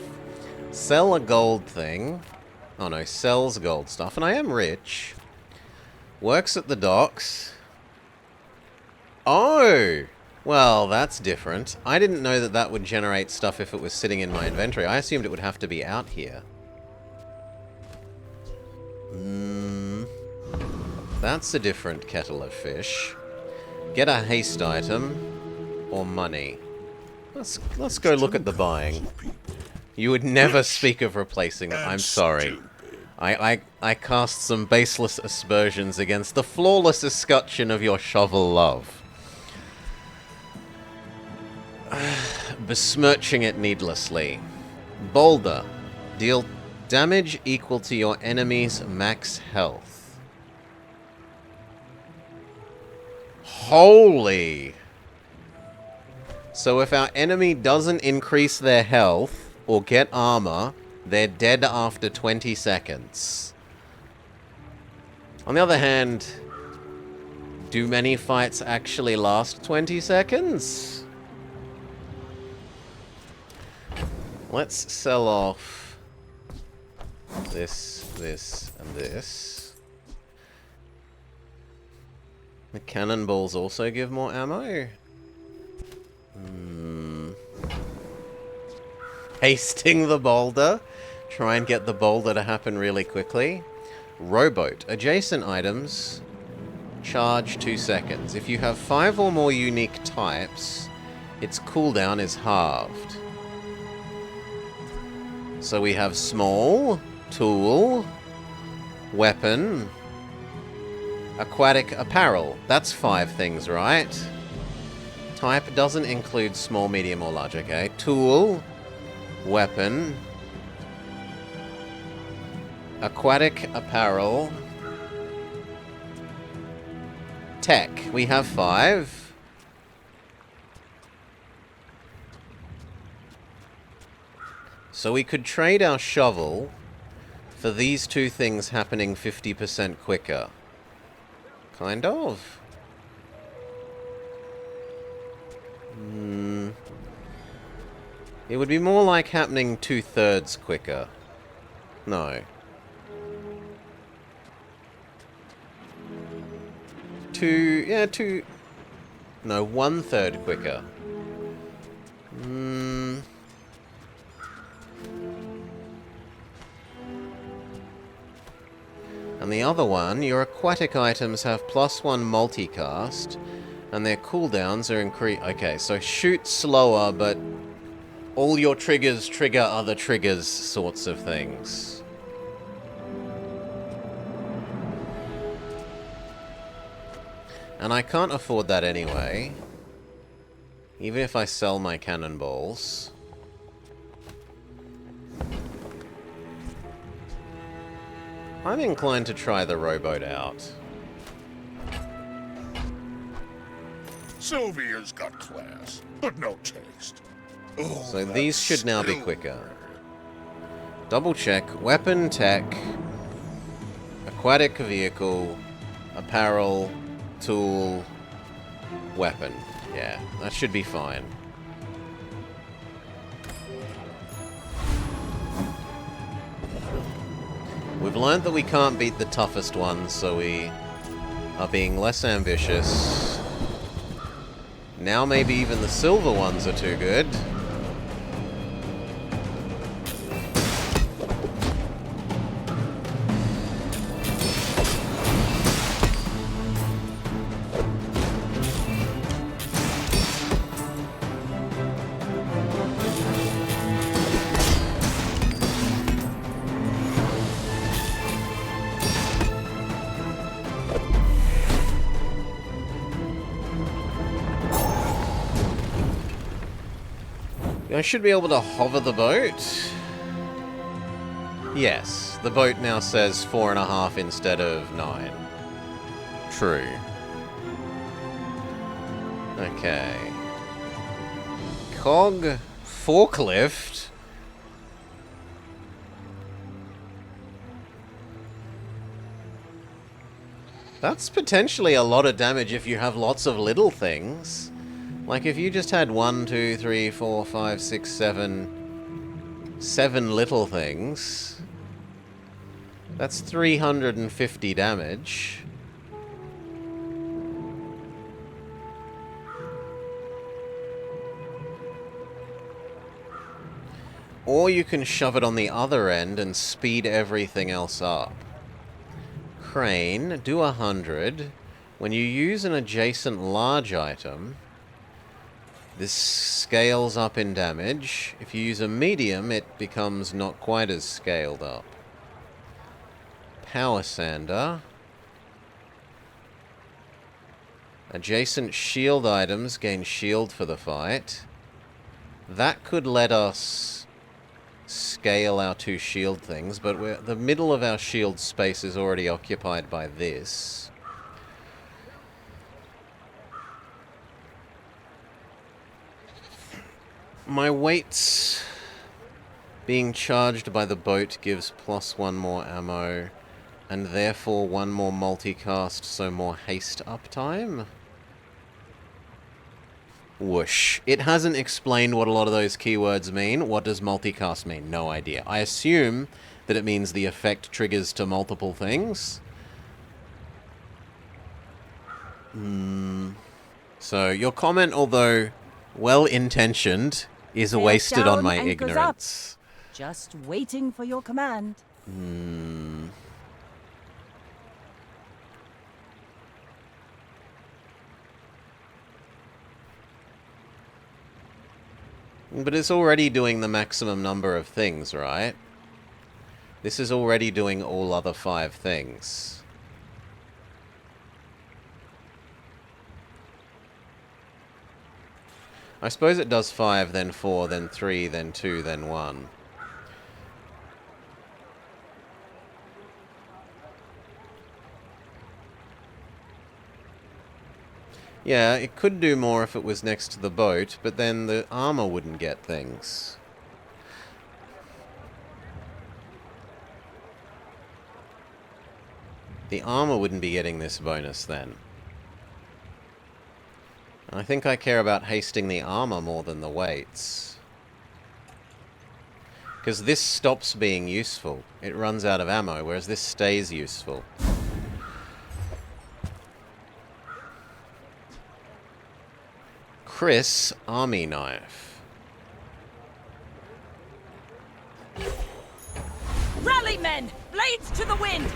Sell a gold thing. Oh no, sells gold stuff. And I am rich. Works at the docks. Oh! Well, that's different. I didn't know that that would generate stuff if it was sitting in my inventory. I assumed it would have to be out here. That's a different kettle of fish. Get a haste item or money. Let's go look at the buying. You would never speak of replacing it. I'm sorry. I cast some baseless aspersions against the flawless escutcheon of your shovel love. Besmirching it needlessly. Boulder. Deal damage equal to your enemy's max health. Holy! So if our enemy doesn't increase their health or get armor, they're dead after 20 seconds. On the other hand, do many fights actually last 20 seconds? Let's sell off this, and this. The cannonballs also give more ammo? Hasting the boulder. Try and get the boulder to happen really quickly. Rowboat. Adjacent items charge 2 seconds. If you have 5 or more unique types, its cooldown is halved. So we have small, tool, weapon, aquatic apparel. That's 5 things, right? Type doesn't include small, medium, or large, okay? Tool, weapon, aquatic apparel, tech. We have 5. So we could trade our shovel for these 2 things happening 50% quicker. Kind of. It would be more like happening 2/3 quicker. No. 2... No, 1/3 quicker. And the other one, your aquatic items have +1 multicast, and their cooldowns are increased. Okay, so shoot slower, but all your triggers trigger other triggers sorts of things. And I can't afford that anyway. Even if I sell my cannonballs. I'm inclined to try the rowboat out. Sylvia's got class, but no taste. Oh, So these should now be quicker. Double check. Weapon, tech, aquatic vehicle, apparel, tool, weapon. Yeah, that should be fine. We've learned that we can't beat the toughest ones, so we are being less ambitious. Now maybe even the silver ones are too good. I should be able to hover the boat. Yes, the boat now says 4.5 instead of 9. True. Okay. Cog forklift. That's potentially a lot of damage if you have lots of little things. Like if you just had 1, 2, 3, 4, 5, 6, 7... 7 little things. That's 350 damage. Or you can shove it on the other end and speed everything else up. Crane, do 100. When you use an adjacent large item, this scales up in damage. If you use a medium, it becomes not quite as scaled up. Power sander. Adjacent shield items gain shield for the fight. That could let us scale our 2 shield things, but the middle of our shield space is already occupied by this. My weights being charged by the boat gives +1 more ammo, and therefore 1 more multicast, so more haste uptime. Whoosh. It hasn't explained what a lot of those keywords mean. What does multicast mean? No idea. I assume that it means the effect triggers to multiple things. So your comment, although well-intentioned, is wasted on my ignorance. Just waiting for your command. But it's already doing the maximum number of things, right? This is already doing all other 5 things. I suppose it does 5, then 4, then 3, then 2, then 1. Yeah, it could do more if it was next to the boat, but then the armor wouldn't get things. The armor wouldn't be getting this bonus then. I think I care about hasting the armor more than the weights. Because this stops being useful. It runs out of ammo, whereas this stays useful. Chris, army knife. Rally, men! Blades to the wind!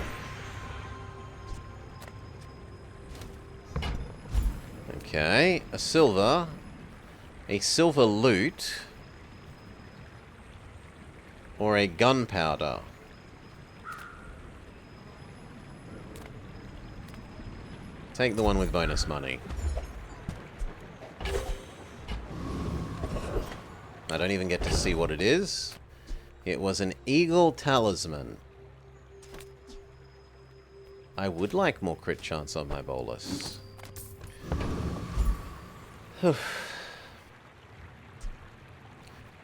Okay, a silver loot, or a gunpowder. Take the one with bonus money. I don't even get to see what it is. It was an eagle talisman. I would like more crit chance on my bolus.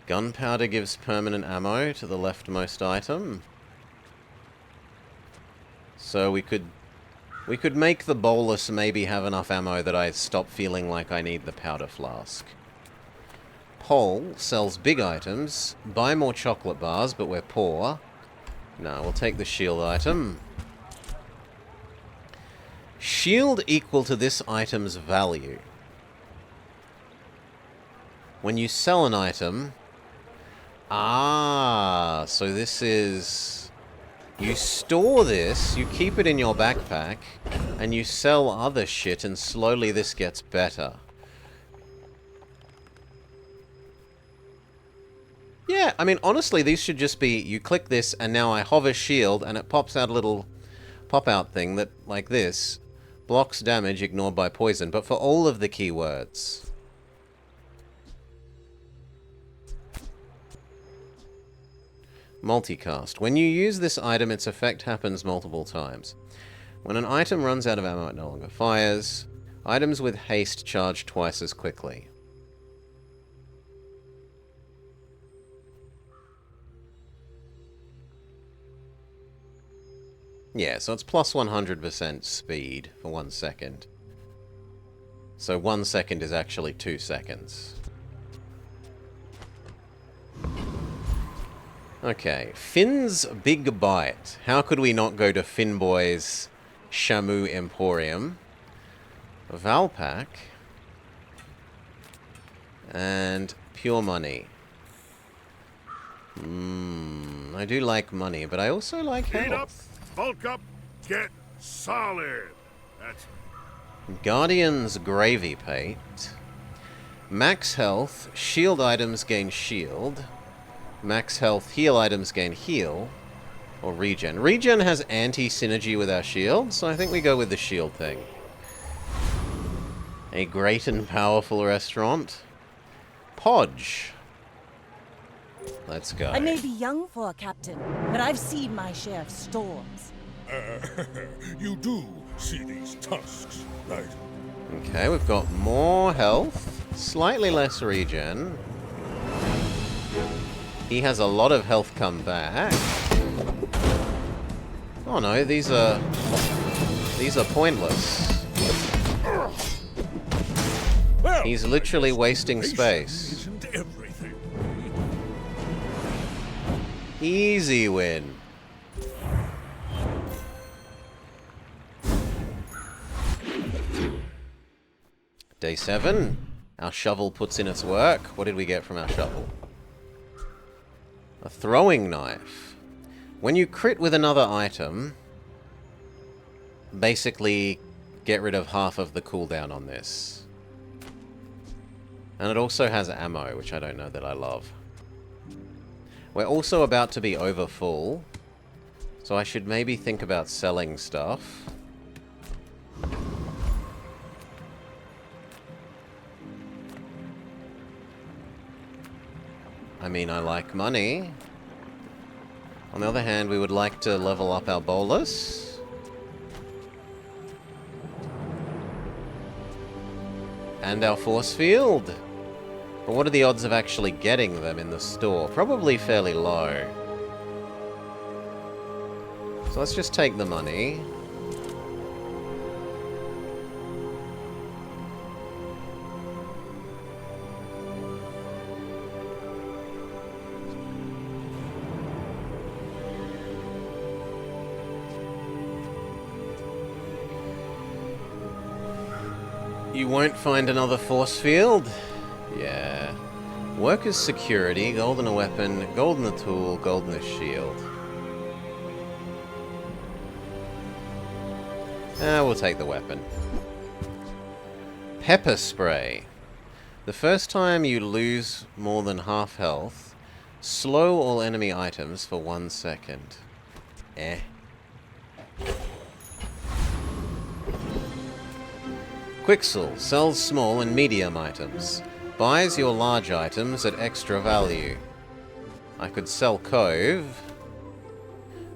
Gunpowder gives permanent ammo to the leftmost item. So we could make the bolus maybe have enough ammo that I stop feeling like I need the powder flask. Pole sells big items. Buy more chocolate bars, but we're poor. No, we'll take the shield item. Shield equal to this item's value. When you sell an item... Ah, so this is... You store this, you keep it in your backpack, and you sell other shit, and slowly this gets better. Yeah, I mean, honestly, these should just be, you click this, and now I hover shield, and it pops out a little pop-out thing that, like this, blocks damage ignored by poison, but for all of the keywords. Multicast. When you use this item, its effect happens multiple times. When an item runs out of ammo, it no longer fires. Items with haste charge twice as quickly. Yeah, so it's plus 100% speed for 1 second. So 1 second is actually 2 seconds. Okay, Finn's Big Bite. How could we not go to Finnboy's Shamu Emporium? Valpak. And Pure Money. I do like money, but I also like health. Heat up, bulk up, get solid. That's Guardian's Gravy Paint. Max health, shield items gain shield. Max health, heal items gain heal. Or regen. Regen has anti-synergy with our shield, so I think we go with the shield thing. A great and powerful restaurant. Podge. Let's go. I may be young for a captain, but I've seen my share of storms. You do see these tusks, right? Okay, we've got more health, slightly less regen. He has a lot of health come back. Oh no, these are pointless. Well, He's literally wasting space. Isn't everything? Easy win. Day 7. Our shovel puts in its work. What did we get from our shovel? A throwing knife. When you crit with another item, basically get rid of half of the cooldown on this. And it also has ammo, which I don't know that I love. We're also about to be over full, so I should maybe think about selling stuff. I mean, I like money. On the other hand, we would like to level up our bolus. And our force field. But what are the odds of actually getting them in the store? Probably fairly low. So let's just take the money. You won't find another force field? Yeah. Workers' security, gold in a weapon, gold in a tool, gold in a shield. We'll take the weapon. Pepper spray. The first time you lose more than half health, slow all enemy items for 1 second. Quixel sells small and medium items. Buys your large items at extra value. I could sell Cove,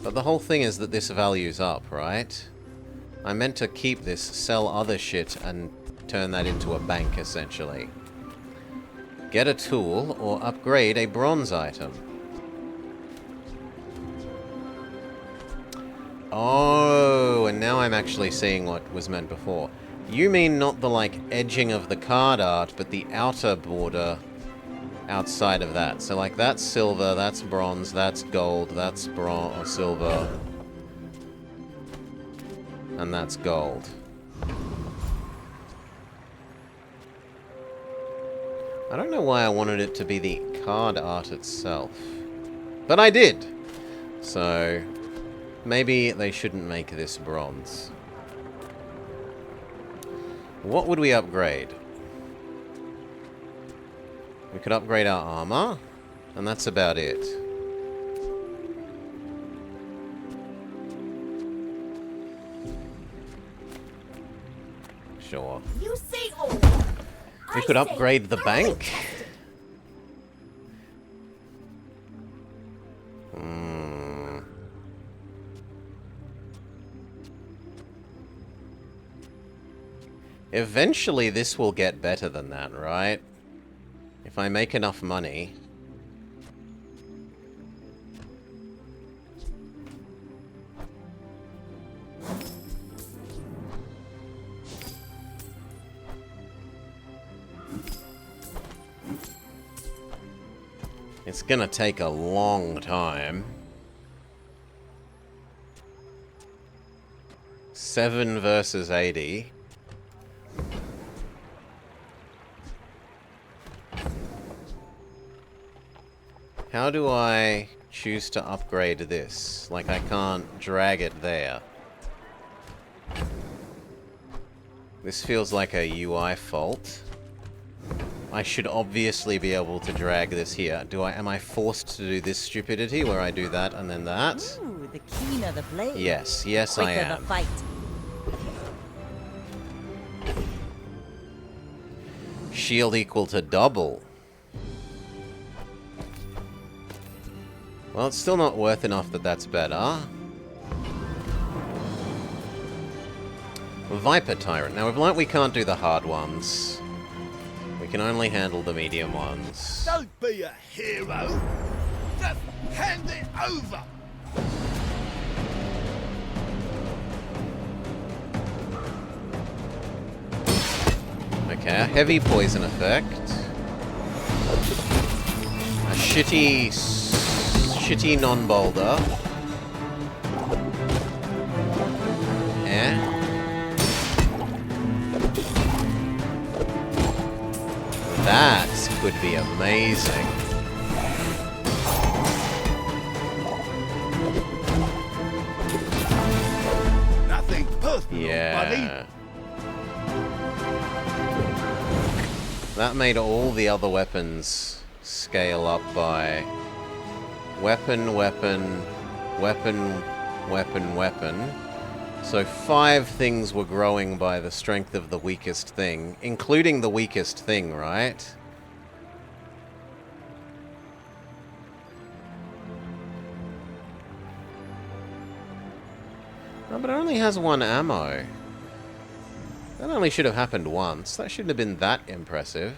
but the whole thing is that this value's up, right? I meant to keep this, sell other shit, and turn that into a bank, essentially. Get a tool, or upgrade a bronze item. Oh, and now I'm actually seeing what was meant before. You mean not the, like, edging of the card art, but the outer border outside of that. So, like, that's silver, that's bronze, that's gold, that's bronze or silver. And that's gold. I don't know why I wanted it to be the card art itself. But I did! So, maybe they shouldn't make this bronze. What would we upgrade? We could upgrade our armor, and that's about it. Sure. You say old. We could upgrade the bank. Eventually this will get better than that, right? If I make enough money. It's gonna take a long time. 7 versus 80. How do I choose to upgrade this? Like, I can't drag it there. This feels like a UI fault. I should obviously be able to drag this here. Am I forced to do this stupidity where I do that and then that? Ooh, the keener the blade. Yes, yes I quicker am. the fight. Shield equal to double. Well, it's still not worth enough that that's better. Viper Tyrant. Now, we've learnt we can't do the hard ones. We can only handle the medium ones. Don't be a hero. Just hand it over. Okay, a heavy poison effect. A shitty non-boulder. That could be amazing. Nothing personal, yeah. buddy. That made all the other weapons scale up by weapon, weapon, weapon, weapon, weapon. So 5 things were growing by the strength of the weakest thing, including the weakest thing, right? Oh, but it only has 1 ammo. That only should have happened once. That shouldn't have been that impressive.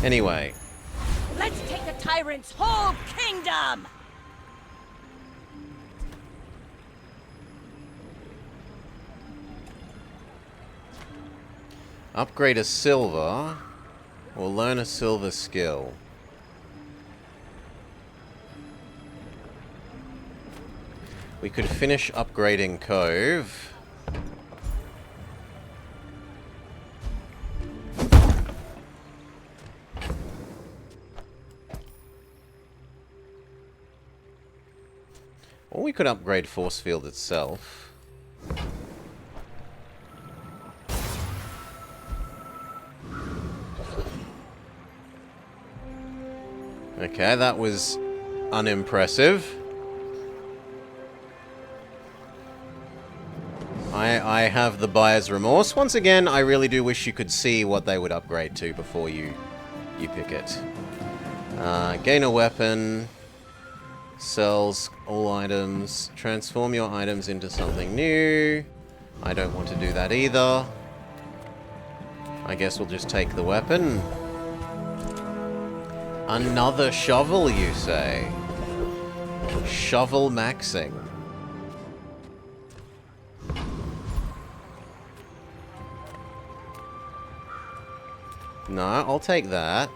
Anyway. Let's take the tyrant's whole kingdom! Upgrade a silver, or learn a silver skill. We could finish upgrading Cove. Or we could upgrade Force Field itself. Okay, that was unimpressive. I have the buyer's remorse. Once again, I really do wish you could see what they would upgrade to before you pick it. Gain a weapon. Sells all items. Transform your items into something new. I don't want to do that either. I guess we'll just take the weapon. Another shovel, you say? Shovel maxing. No, I'll take that.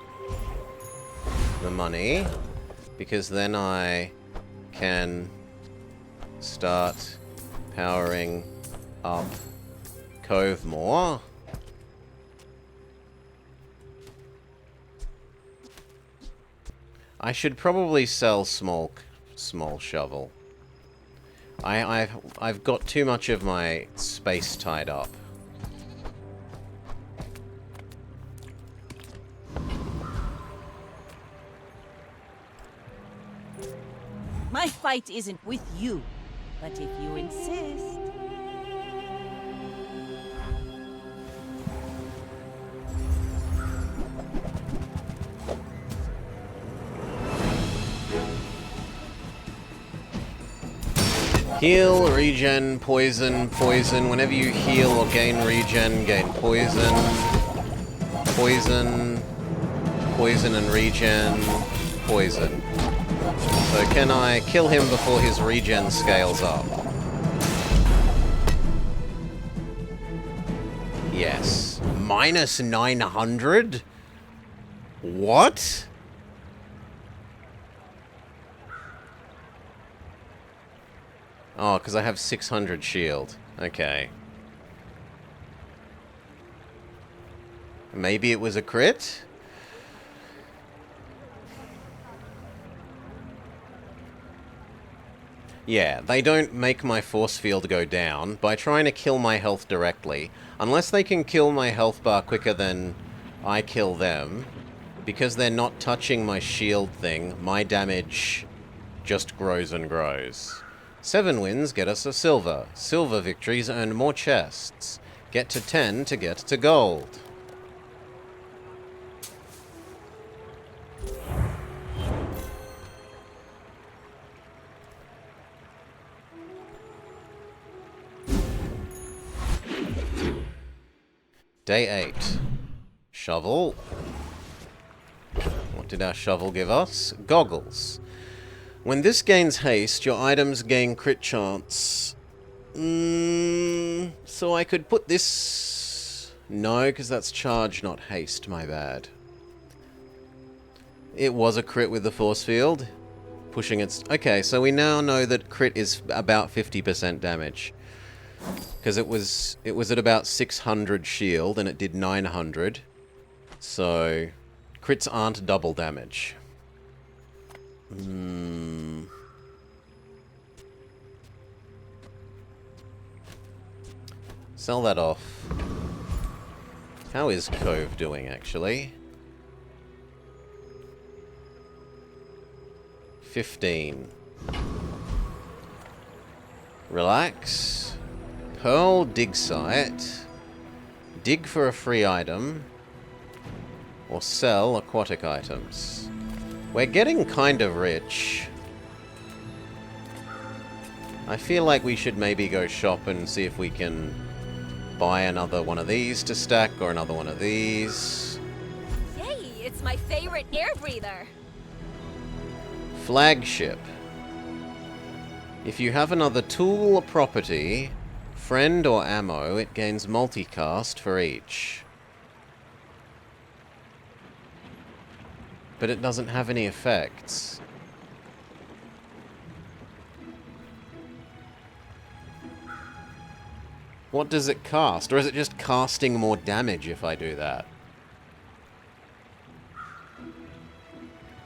The money. Because then I can start powering up Cove more. I should probably sell small shovel. I've got too much of my space tied up. My fight isn't with you, but if you insist... Heal, regen, poison, poison. Whenever you heal or gain regen, gain poison. Poison, poison and regen, poison. So can I kill him before his regen scales up? Yes. Minus 900? What? Oh, because I have 600 shield. Okay. Maybe it was a crit? Yeah, they don't make my force field go down by trying to kill my health directly. Unless they can kill my health bar quicker than I kill them, because they're not touching my shield thing, my damage just grows and grows. 7 wins get us a silver. Silver victories earn more chests. Get to 10 to get to gold. Day 8. Shovel. What did our shovel give us? Goggles. When this gains haste, your items gain crit chance. So I could put this... No, because that's charge, not haste, my bad. It was a crit with the force field. Pushing its... Okay, so we now know that crit is about 50% damage. Because it was at about 600 shield, and it did 900. So, crits aren't double damage. Sell that off. How is Cove doing, actually? 15. Relax. Pearl dig site. Dig for a free item. Or sell aquatic items. We're getting kind of rich. I feel like we should maybe go shop and see if we can buy another one of these to stack or another one of these. Yay, it's my favorite air breather. Flagship. If you have another tool or property, friend or ammo, it gains multicast for each. But it doesn't have any effects. What does it cast? Or is it just casting more damage if I do that?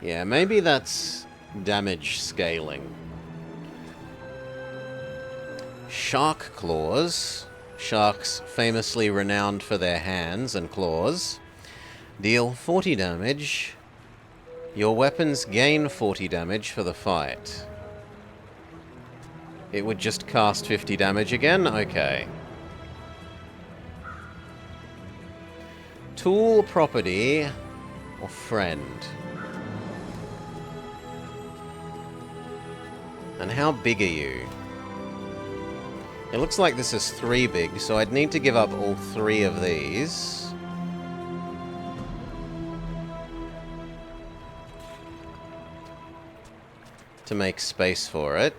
Yeah, maybe that's damage scaling. Shark claws. Sharks famously renowned for their hands and claws. Deal 40 damage. Your weapons gain 40 damage for the fight. It would just cast 50 damage again? Okay. Tool, property, or friend. And how big are you? It looks like this is 3 big, so I'd need to give up all 3 of these. To make space for it.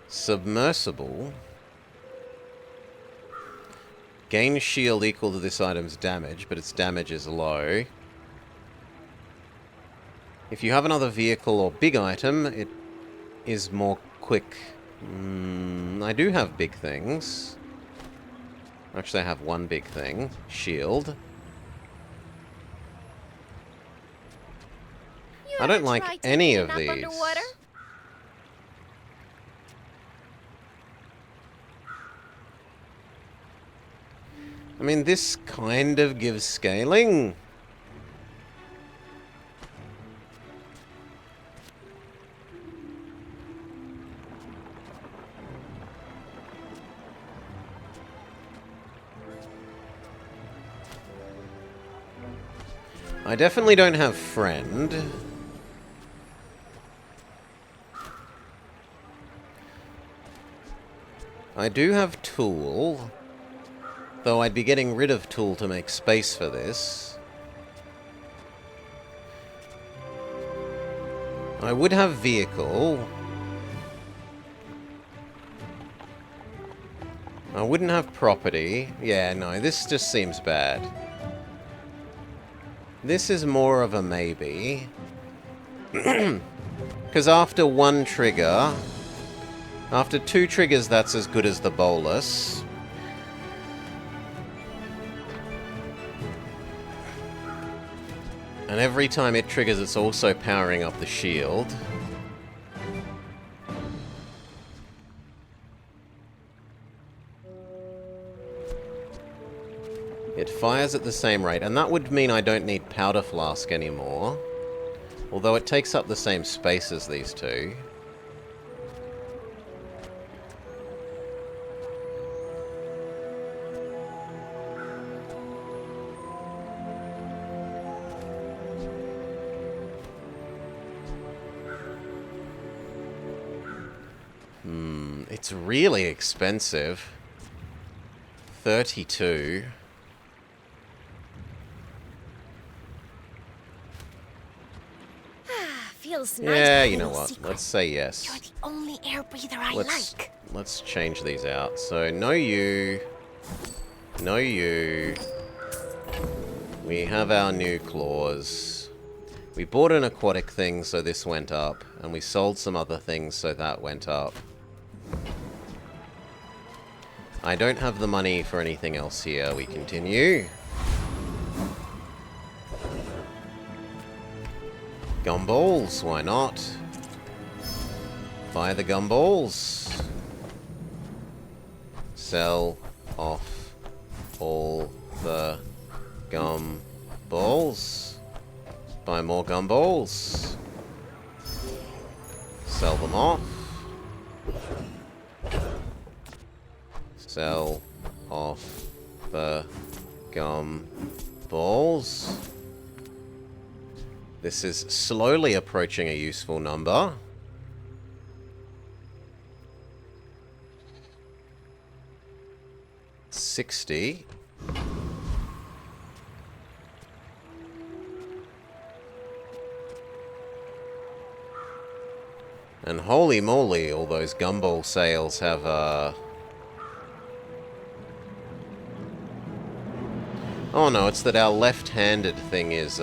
Submersible. Gain shield equal to this item's damage, but its damage is low. If you have another vehicle or big item, it is more quick. I do have big things. Actually, I have one big thing. Shield. I don't like any of these. Underwater? I mean, this kind of gives scaling. I definitely don't have friend. I do have tool. Though I'd be getting rid of tool to make space for this. I would have vehicle. I wouldn't have property. Yeah, no, this just seems bad. This is more of a maybe. Because after one trigger... After 2 triggers, that's as good as the bolus. And every time it triggers, it's also powering up the shield. It fires at the same rate, and that would mean I don't need Powder Flask anymore. Although it takes up the same space as these two. It's really expensive. 32. Feels nice. Yeah, to you have know a what? secret. Let's say yes. You're the only air breather I like. Let's change these out. So, no you. No you. We have our new claws. We bought an aquatic thing, so this went up. And we sold some other things, so that went up. I don't have the money for anything else here. We continue. Gumballs, why not? Buy the gumballs. Sell off all the gumballs. Buy more gumballs. Sell them off. Sell off the gumballs. This is slowly approaching a useful number. $60. And holy moly, all those gumball sales have, Oh no, it's that our left-handed thing is,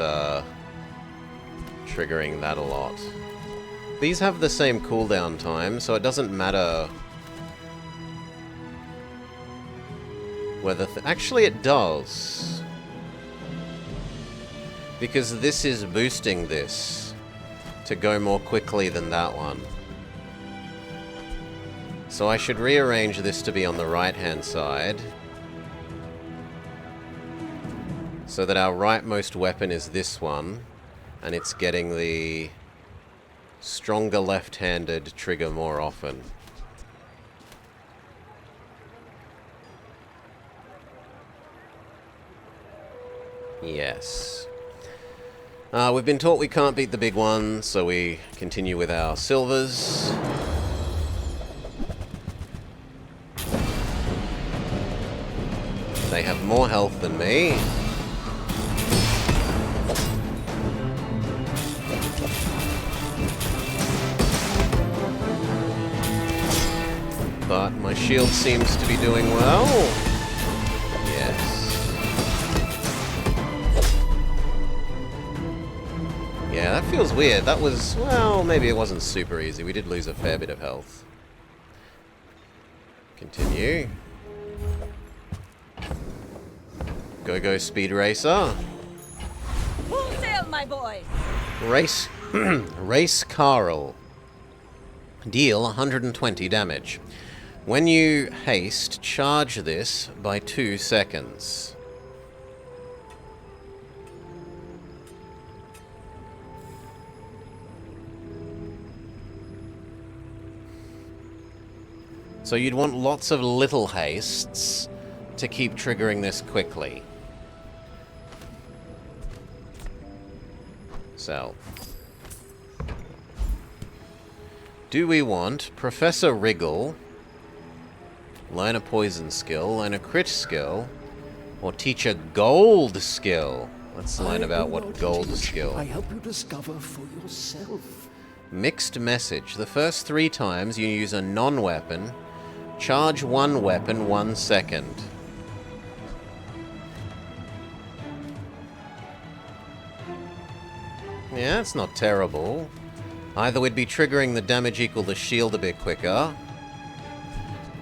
triggering that a lot. These have the same cooldown time, so it doesn't matter whether... Actually, it does. Because this is boosting this to go more quickly than that one. So I should rearrange this to be on the right-hand side, so that our rightmost weapon is this one, and it's getting the stronger left-handed trigger more often. Yes. We've been taught we can't beat the big ones, so we continue with our silvers. They have more health than me. But my shield seems to be doing well. Yes. Yeah, that feels weird. That was, well, maybe it wasn't super easy. We did lose a fair bit of health. Continue. Go, Speed Racer. Full sail, my boy! Race... Race Carl. Deal 120 damage. When you haste, charge this by 2 seconds. So you'd want lots of little hastes to keep triggering this quickly. Sell. Do we want Professor Wriggle, learn a poison skill, learn a crit skill, or teach a gold skill? Let's learn about what gold skill. I help you discover for yourself. Mixed message. The first 3 times you use a non-weapon, charge one weapon 1 second. Yeah, it's not terrible. Either we'd be triggering the damage equal the shield a bit quicker,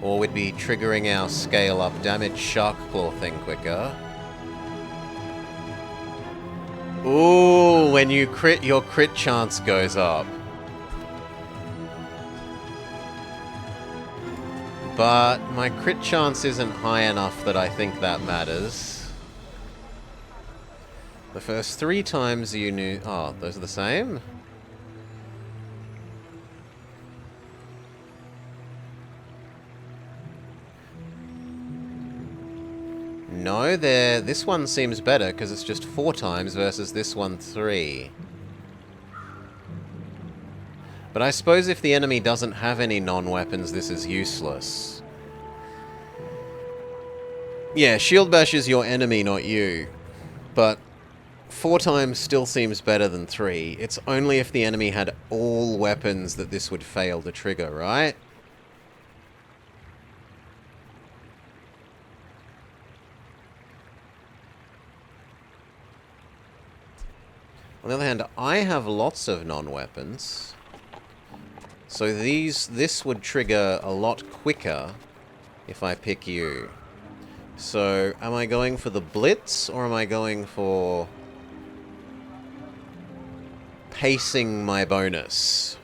or we'd be triggering our scale up damage shark claw thing quicker. Ooh, when you crit, your crit chance goes up. But my crit chance isn't high enough that I think that matters. The first 3 times you knew... Oh, those are the same? No, this one seems better because it's just 4 times versus this one 3. But I suppose if the enemy doesn't have any non-weapons, this is useless. Yeah, Shield Bash is your enemy, not you. But 4 times still seems better than 3. It's only if the enemy had all weapons that this would fail to trigger, right? On the other hand, I have lots of non-weapons. So this would trigger a lot quicker if I pick you. So, am I going for the Blitz, or am I going for pacing my bonus.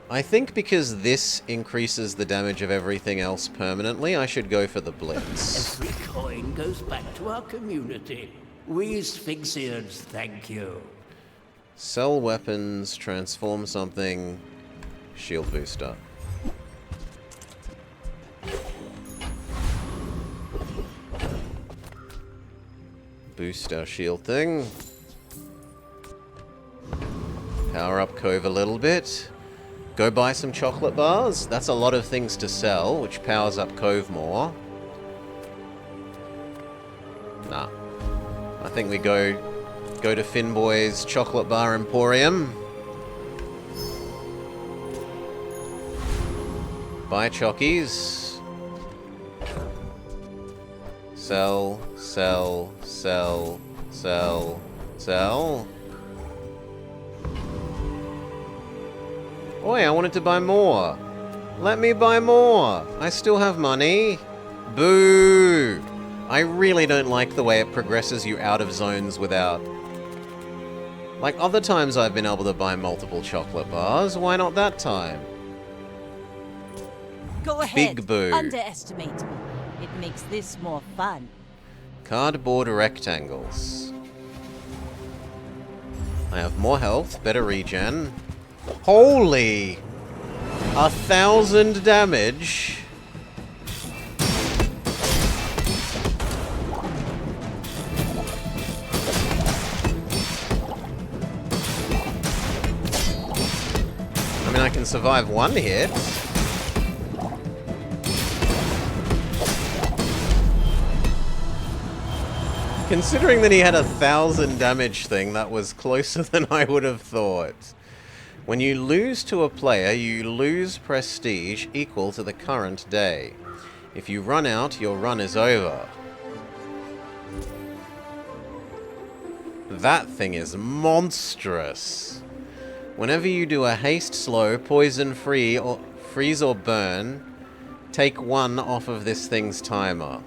I think because this increases the damage of everything else permanently, I should go for the Blitz. Every coin goes back to our community. We Sphinxians thank you. Sell weapons, transform something, shield booster. Boost our shield thing. Power up Cove a little bit. Go buy some chocolate bars. That's a lot of things to sell, which powers up Cove more. Nah. I think we go to Finboy's Chocolate Bar Emporium. Buy chockies. Sell, sell, sell, sell, sell. Oi, I wanted to buy more. Let me buy more. I still have money. Boo! I really don't like the way it progresses you out of zones without... Like other times I've been able to buy multiple chocolate bars. Why not that time? Go ahead. Big boo. Underestimate me. It makes this more fun. Cardboard rectangles. I have more health, better regen. Holy! 1,000 damage. I mean, I can survive one hit. Considering that he had 1,000 damage thing, that was closer than I would have thought. When you lose to a player, you lose prestige equal to the current day. If you run out, your run is over. That thing is monstrous. Whenever you do a haste slow, poison free, or freeze or burn, take 1 off of this thing's timer.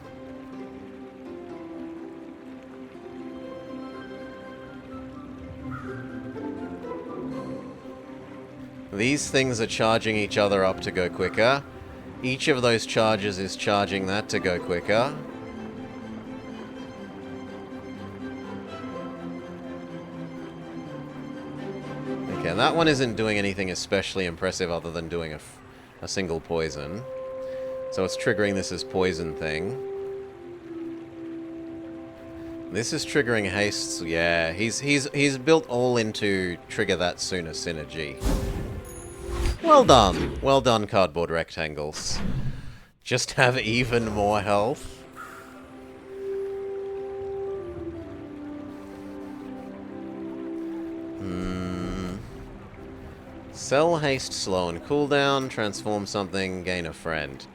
These things are charging each other up to go quicker. Each of those charges is charging that to go quicker. Okay, that one isn't doing anything especially impressive other than doing a single poison. So it's triggering this as poison thing. This is triggering hastes. Yeah, he's built all into trigger that sooner synergy. Well done. Well done, cardboard rectangles. Just have even more health. Sell haste slow and cooldown, transform something, gain a friend.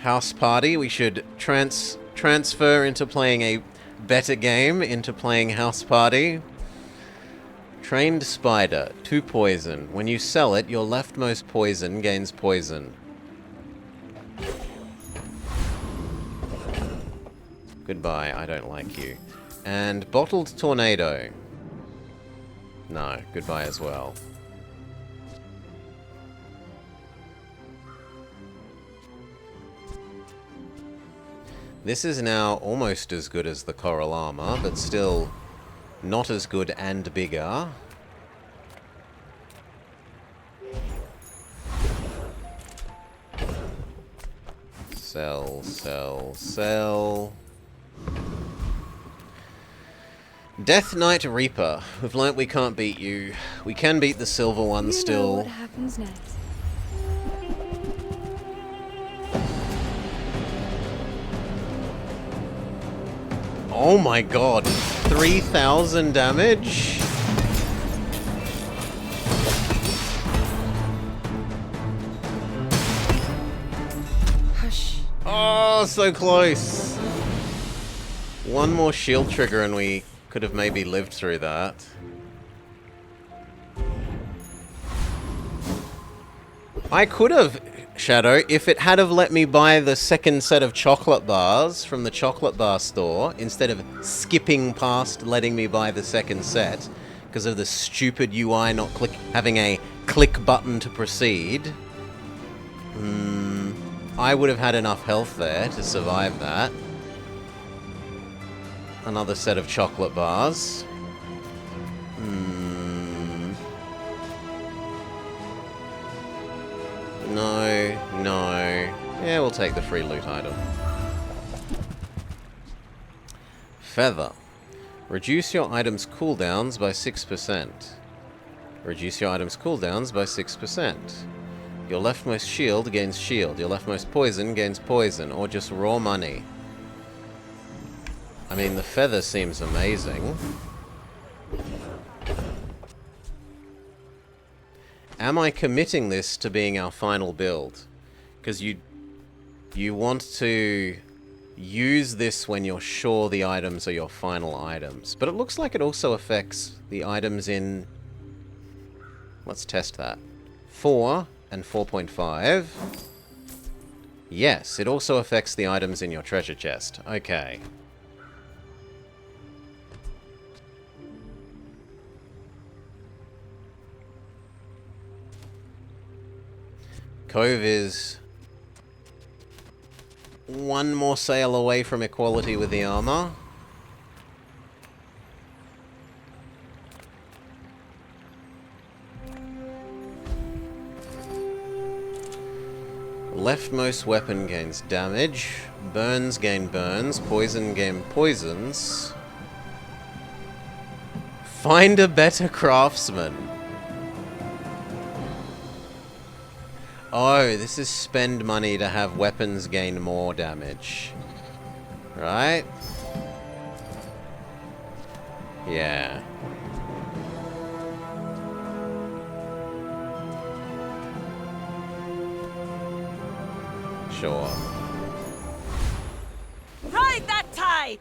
House party, we should transfer into playing a better game into playing house party. Trained spider, 2 poison. When you sell it, your leftmost poison gains poison. Goodbye, I don't like you. And bottled tornado. No, goodbye as well. This is now almost as good as the coral armor, but still not as good and bigger. Sell, sell, sell. Death Knight Reaper. We've learnt we can't beat you. We can beat the silver one still. You know what happens next. Oh my god. 3,000 damage? Hush. Oh, so close. One more shield trigger and we could have maybe lived through that. I could have Shadow. If it had have let me buy the second set of chocolate bars from the chocolate bar store, instead of skipping past letting me buy the second set, because of the stupid UI not having a click button to proceed, I would have had enough health there to survive that. Another set of chocolate bars. No. Yeah, we'll take the free loot item. Feather. Reduce your items' cooldowns by 6%. Reduce your items' cooldowns by 6%. Your leftmost shield gains shield. Your leftmost poison gains poison. Or just raw money. I mean, the feather seems amazing. Am I committing this to being our final build? Because you want to use this when you're sure the items are your final items. But it looks like it also affects the items in... Let's test that. 4 and 4.5. Yes, it also affects the items in your treasure chest. Okay. Cove is one more sail away from equality with the armor. Leftmost weapon gains damage. Burns gain burns. Poison gain poisons. Find a better craftsman. Oh, this is spend money to have weapons gain more damage. Right? Yeah. Sure. Ride that tide!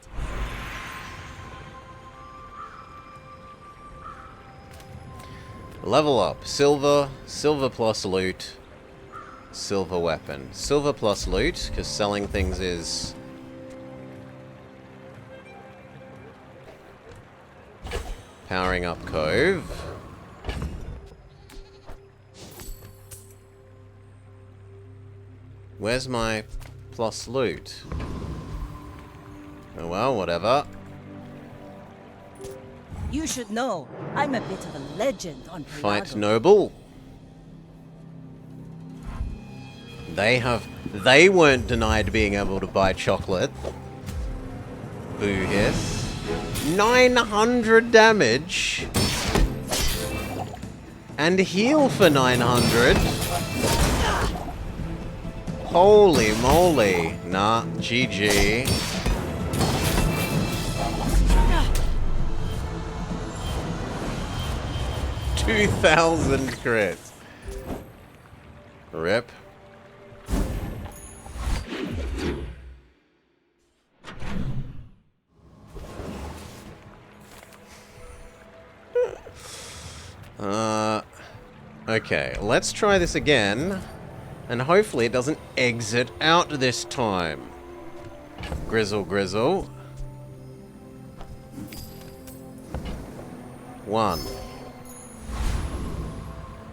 Level up. Silver. Silver plus loot. Silver weapon. Silver plus loot, because selling things is... powering up Cove. Where's my plus loot? Oh well, whatever. You should know, I'm a bit of a legend on Pelago. Fight noble. They weren't denied being able to buy chocolate. Boo hiss. 900 damage. And heal for 900. Holy moly. Nah, GG. $2,000 crits. Rip. Okay, let's try this again, and hopefully it doesn't exit out this time. Grizzle, grizzle. 1.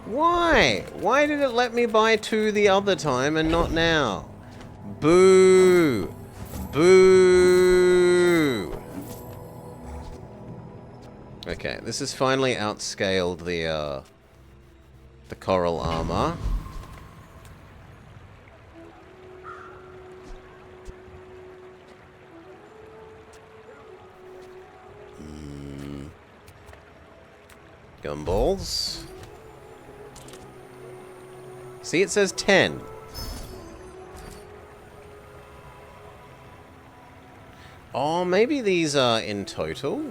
Why? Why did it let me buy 2 the other time and not now? Boo! Boo! Okay, this has finally outscaled the coral armor. Gumballs. See, it says 10. Oh, maybe these are in total?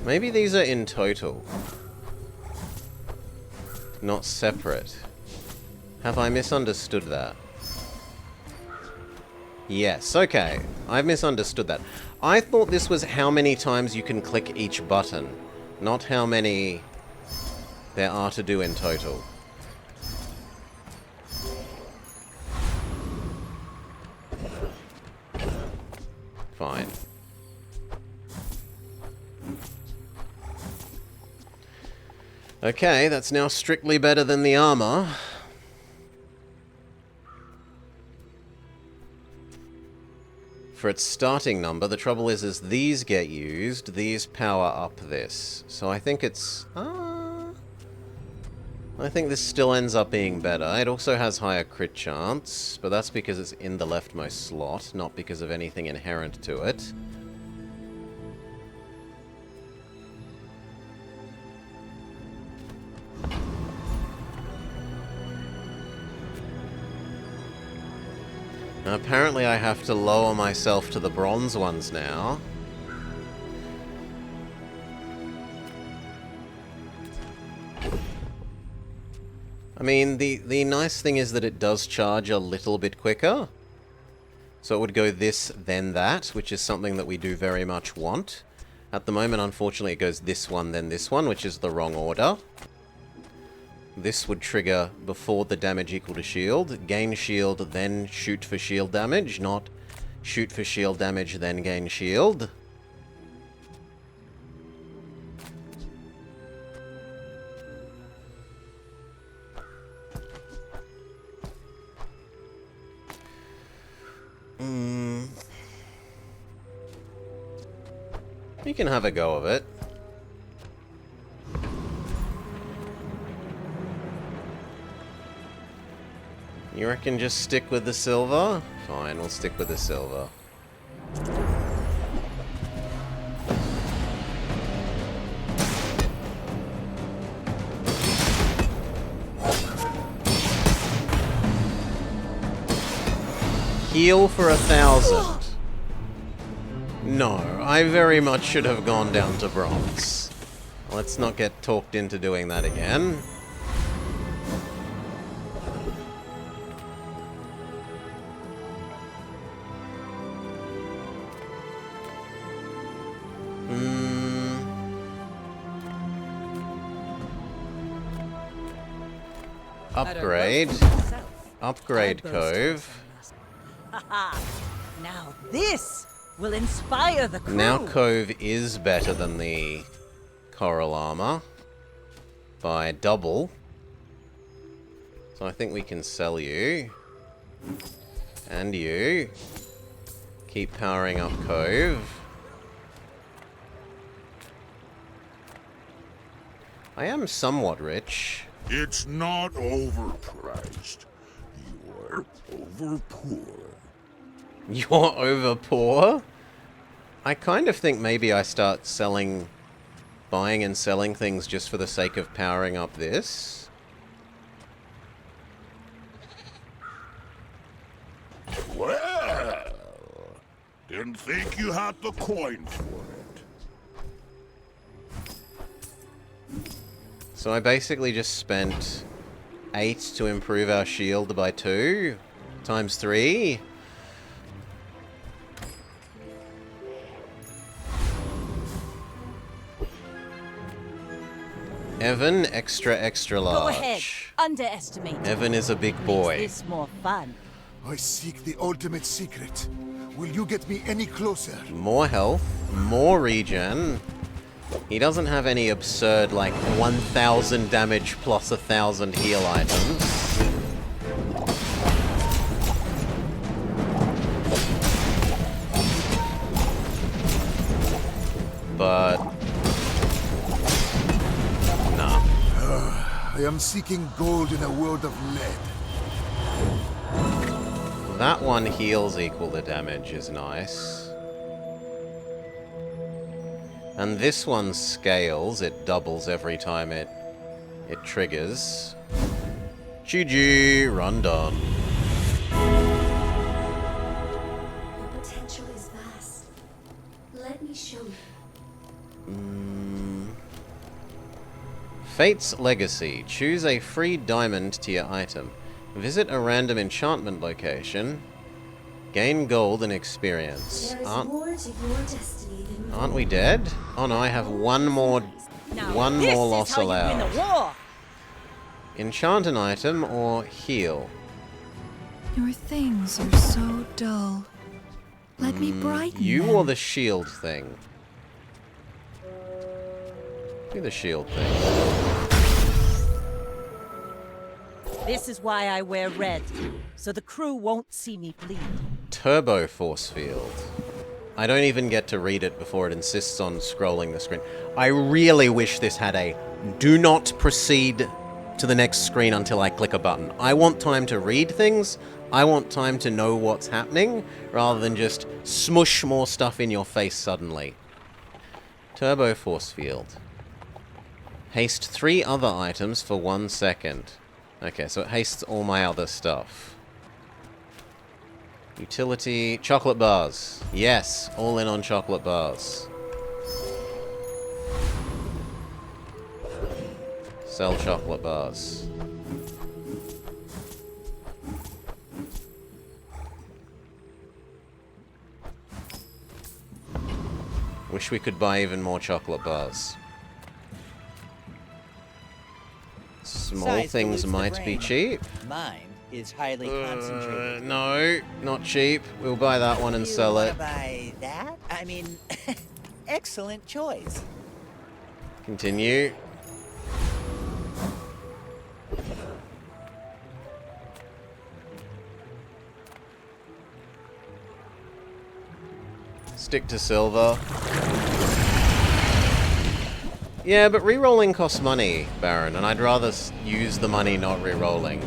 Maybe these are in total. Not separate. Have I misunderstood that? Yes, okay. I've misunderstood that. I thought this was how many times you can click each button, not how many there are to do in total. fine. Okay, that's now strictly better than the armor. For its starting number, the trouble is these get used, these power up this. So I think it's... I think this still ends up being better. It also has higher crit chance, but that's because it's in the leftmost slot, not because of anything inherent to it. Now, apparently I have to lower myself to the bronze ones now. I mean, the nice thing is that it does charge a little bit quicker. So it would go this, then that, which is something that we do very much want. At the moment, unfortunately, it goes this one, then this one, which is the wrong order. This would trigger before the damage equal to shield. Gain shield, then shoot for shield damage, not shoot for shield damage, then gain shield. You can have a go of it. You reckon just stick with the silver? Fine, we'll stick with the silver. Heal for 1,000. No, I very much should have gone down to bronze. Let's not get talked into doing that again. Upgrade. Upgrade Cove. Haha! Now this will inspire the crew. Now Cove is better than the Coral Armor by double. So I think we can sell you. And you. Keep powering up Cove. I am somewhat rich. It's not overpriced. You're over poor. You're over poor? I kind of think maybe I start buying and selling things just for the sake of powering up this. Well, didn't think you had the coin for it. So I basically just spent 8 to improve our shield by 2 times 3. Evan, extra large. Go ahead. Underestimate. Evan is a big boy. Makes this more fun. I seek the ultimate secret. Will you get me any closer? More health, more regen. He doesn't have any absurd, like, 1,000 damage plus 1,000 heal items. But... nah. I am seeking gold in a world of lead. That one heals equal the damage is nice. And this one scales, it doubles every time it triggers. GG, run done. Your potential is vast. Let me show you. Fate's Legacy. Choose a free diamond tier item. Visit a random enchantment location. Gain gold and experience. There is more to your destiny than you Aren't we dead? Oh no, I have one more loss allowed. Win the war. Enchant an item or heal. Your things are so dull. Let me brighten You them. or the shield thing? Do the shield thing. This is why I wear red, so the crew won't see me bleed. Turbo force field. I don't even get to read it before it insists on scrolling the screen. I really wish this had a do not proceed to the next screen until I click a button. I want time to read things. I want time to know what's happening, rather than just smush more stuff in your face suddenly. Turbo force field. Haste 3 other items for 1 second. Okay, so it hastes all my other stuff. Utility, chocolate bars. Yes, all in on chocolate bars. Sell chocolate bars. Wish we could buy even more chocolate bars. Small Size things dilutes the might be brain. cheap. Mine is highly concentrated. No, not cheap. We'll buy that one and You sell wanna it. buy that? I mean, excellent choice. Continue. Stick to silver. Yeah, but re-rolling costs money, Baron, and I'd rather use the money not re-rolling.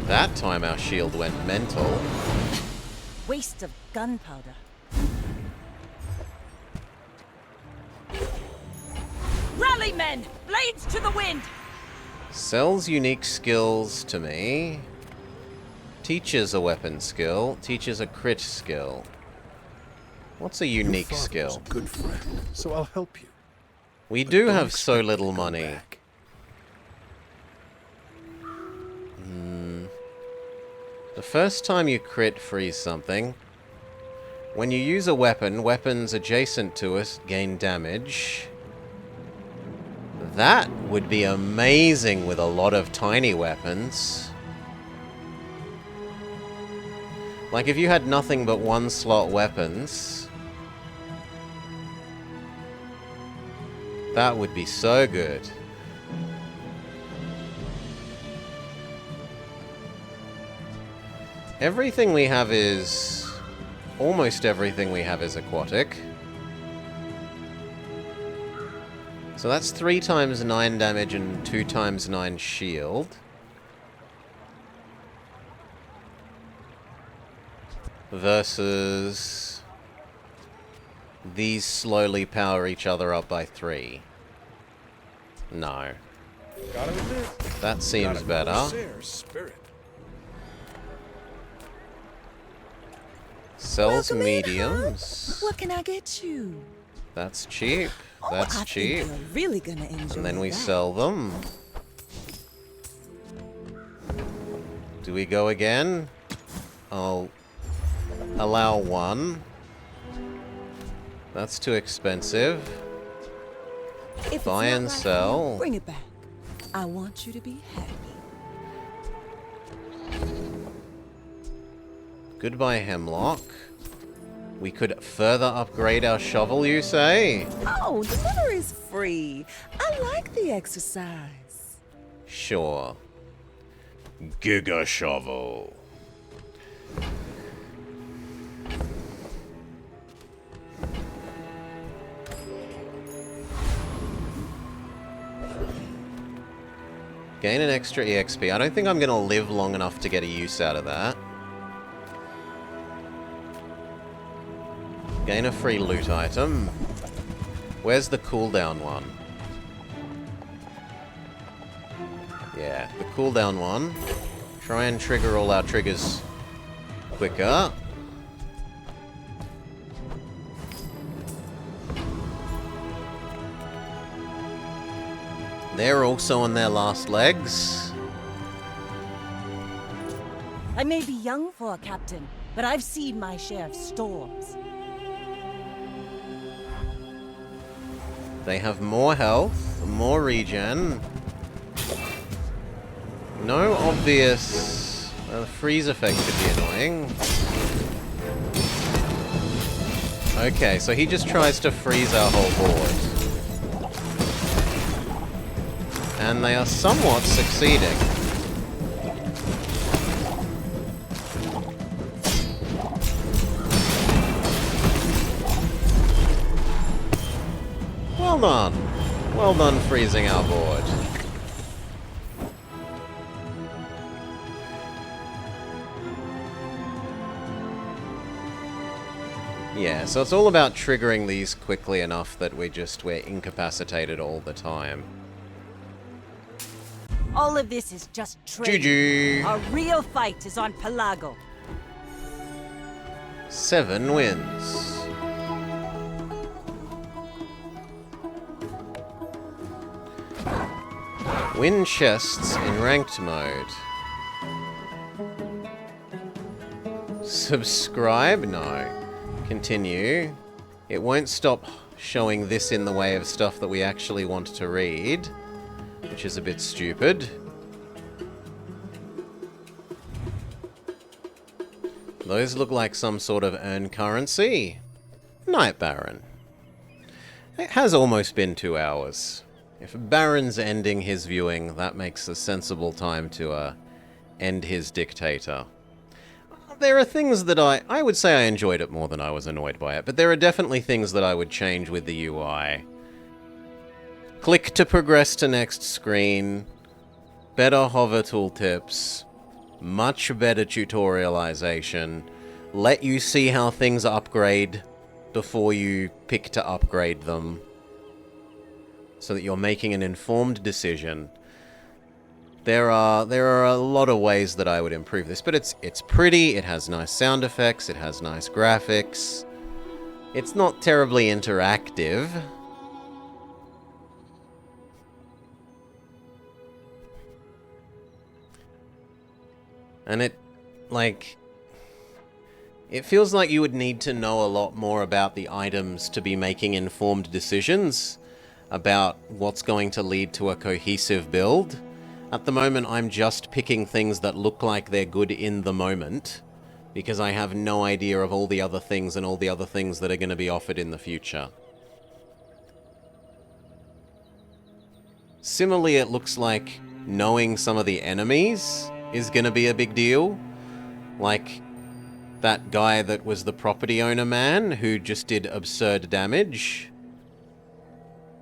That time our shield went mental. Waste of gunpowder. Rally, men! Blades to the wind! Sells unique skills to me. Teaches a weapon skill. Teaches a crit skill. What's a unique Your father was skill? a good friend, so I'll help you. We But do don't have so expect me little to go money. back. The first time you crit freeze something. When you use a weapon, weapons adjacent to it gain damage. That would be amazing with a lot of tiny weapons. Like if you had nothing but 1 slot weapons. That would be so good. Everything we have is... Almost everything we have is aquatic. So that's 3 times 9 damage and 2 times 9 shield. Versus... These slowly power each other up by 3. No. Gotta admit, That seems got a better. Corsair spirit. Sells Welcome in, mediums. What can I get you? That's cheap. That's I cheap. think you're really gonna enjoy And then we that. sell them. Do we go again? I'll allow 1. That's too expensive. If it's Buy not and right for sell. you, bring it back. I want you to be happy. Goodbye, Hemlock. We could further upgrade our shovel, you say? Oh, delivery's free. I like the exercise. Sure. Giga Shovel. Gain an extra EXP. I don't think I'm going to live long enough to get a use out of that. Gain a free loot item. Where's the cooldown one? Yeah, the cooldown one. Try and trigger all our triggers quicker. They're also on their last legs. I may be young for a captain, but I've seen my share of storms. They have more health, more regen. no obvious... the freeze effect could be annoying. Okay, so he just tries to freeze our whole board. And they are somewhat succeeding. Well done. Well done freezing our board. Yeah, so it's all about triggering these quickly enough that we're incapacitated all the time. All of this is just training. GG. Our real fight is on Pelago. 7 wins. Win chests in ranked mode. Subscribe? No. Continue. It won't stop showing this in the way of stuff that we actually want to read, which is a bit stupid. Those look like some sort of earned currency. Night Baron. It has almost been 2 hours. If Baron's ending his viewing, that makes a sensible time to end his Dictator. There are things that I would say I enjoyed it more than I was annoyed by it, but there are definitely things that I would change with the UI. Click to progress to next screen, better hover tooltips, much better tutorialization, let you see how things upgrade before you pick to upgrade them, so that you're making an informed decision. There are a lot of ways that I would improve this, but it's pretty, it has nice sound effects, it has nice graphics. It's not terribly interactive. And it feels like you would need to know a lot more about the items to be making informed decisions about what's going to lead to a cohesive build. At the moment, I'm just picking things that look like they're good in the moment, because I have no idea of all the other things and all the other things that are going to be offered in the future. Similarly, it looks like knowing some of the enemies is going to be a big deal. Like that guy that was the property owner man who just did absurd damage.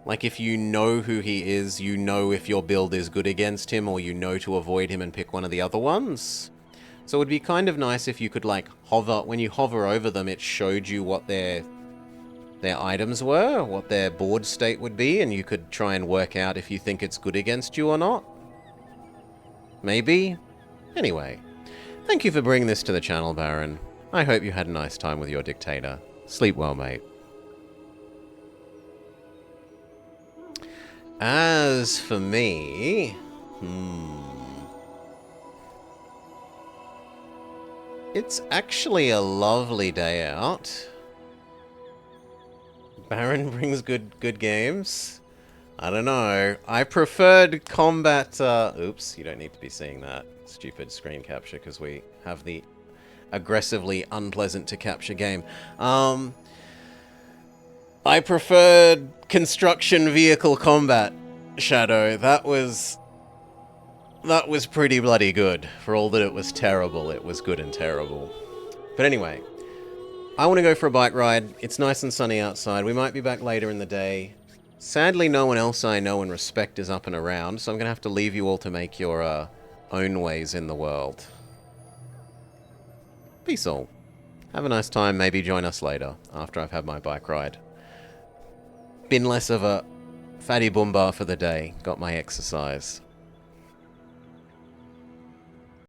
Like, if you know who he is, you know if your build is good against him, or you know to avoid him and pick one of the other ones. So it would be kind of nice if you could, like, hover... When you hover over them, it showed you what their items were, what their board state would be, and you could try and work out if you think it's good against you or not. Maybe? Anyway, thank you for bringing this to the channel, Baron. I hope you had a nice time with your Dictator. Sleep well, mate. As for me... It's actually a lovely day out. Baron brings good games. I don't know. I preferred combat... oops, you don't need to be seeing that stupid screen capture because we have the aggressively unpleasant to capture game. I preferred construction vehicle combat, Shadow. That was pretty bloody good. For all that it was terrible, it was good and terrible. But anyway, I want to go for a bike ride. It's nice and sunny outside. We might be back later in the day. Sadly, no one else I know and respect is up and around, so I'm going to have to leave you all to make your own ways in the world. Peace all. Have a nice time. Maybe join us later, after I've had my bike ride. Been less of a fatty boomba for the day. Got my exercise.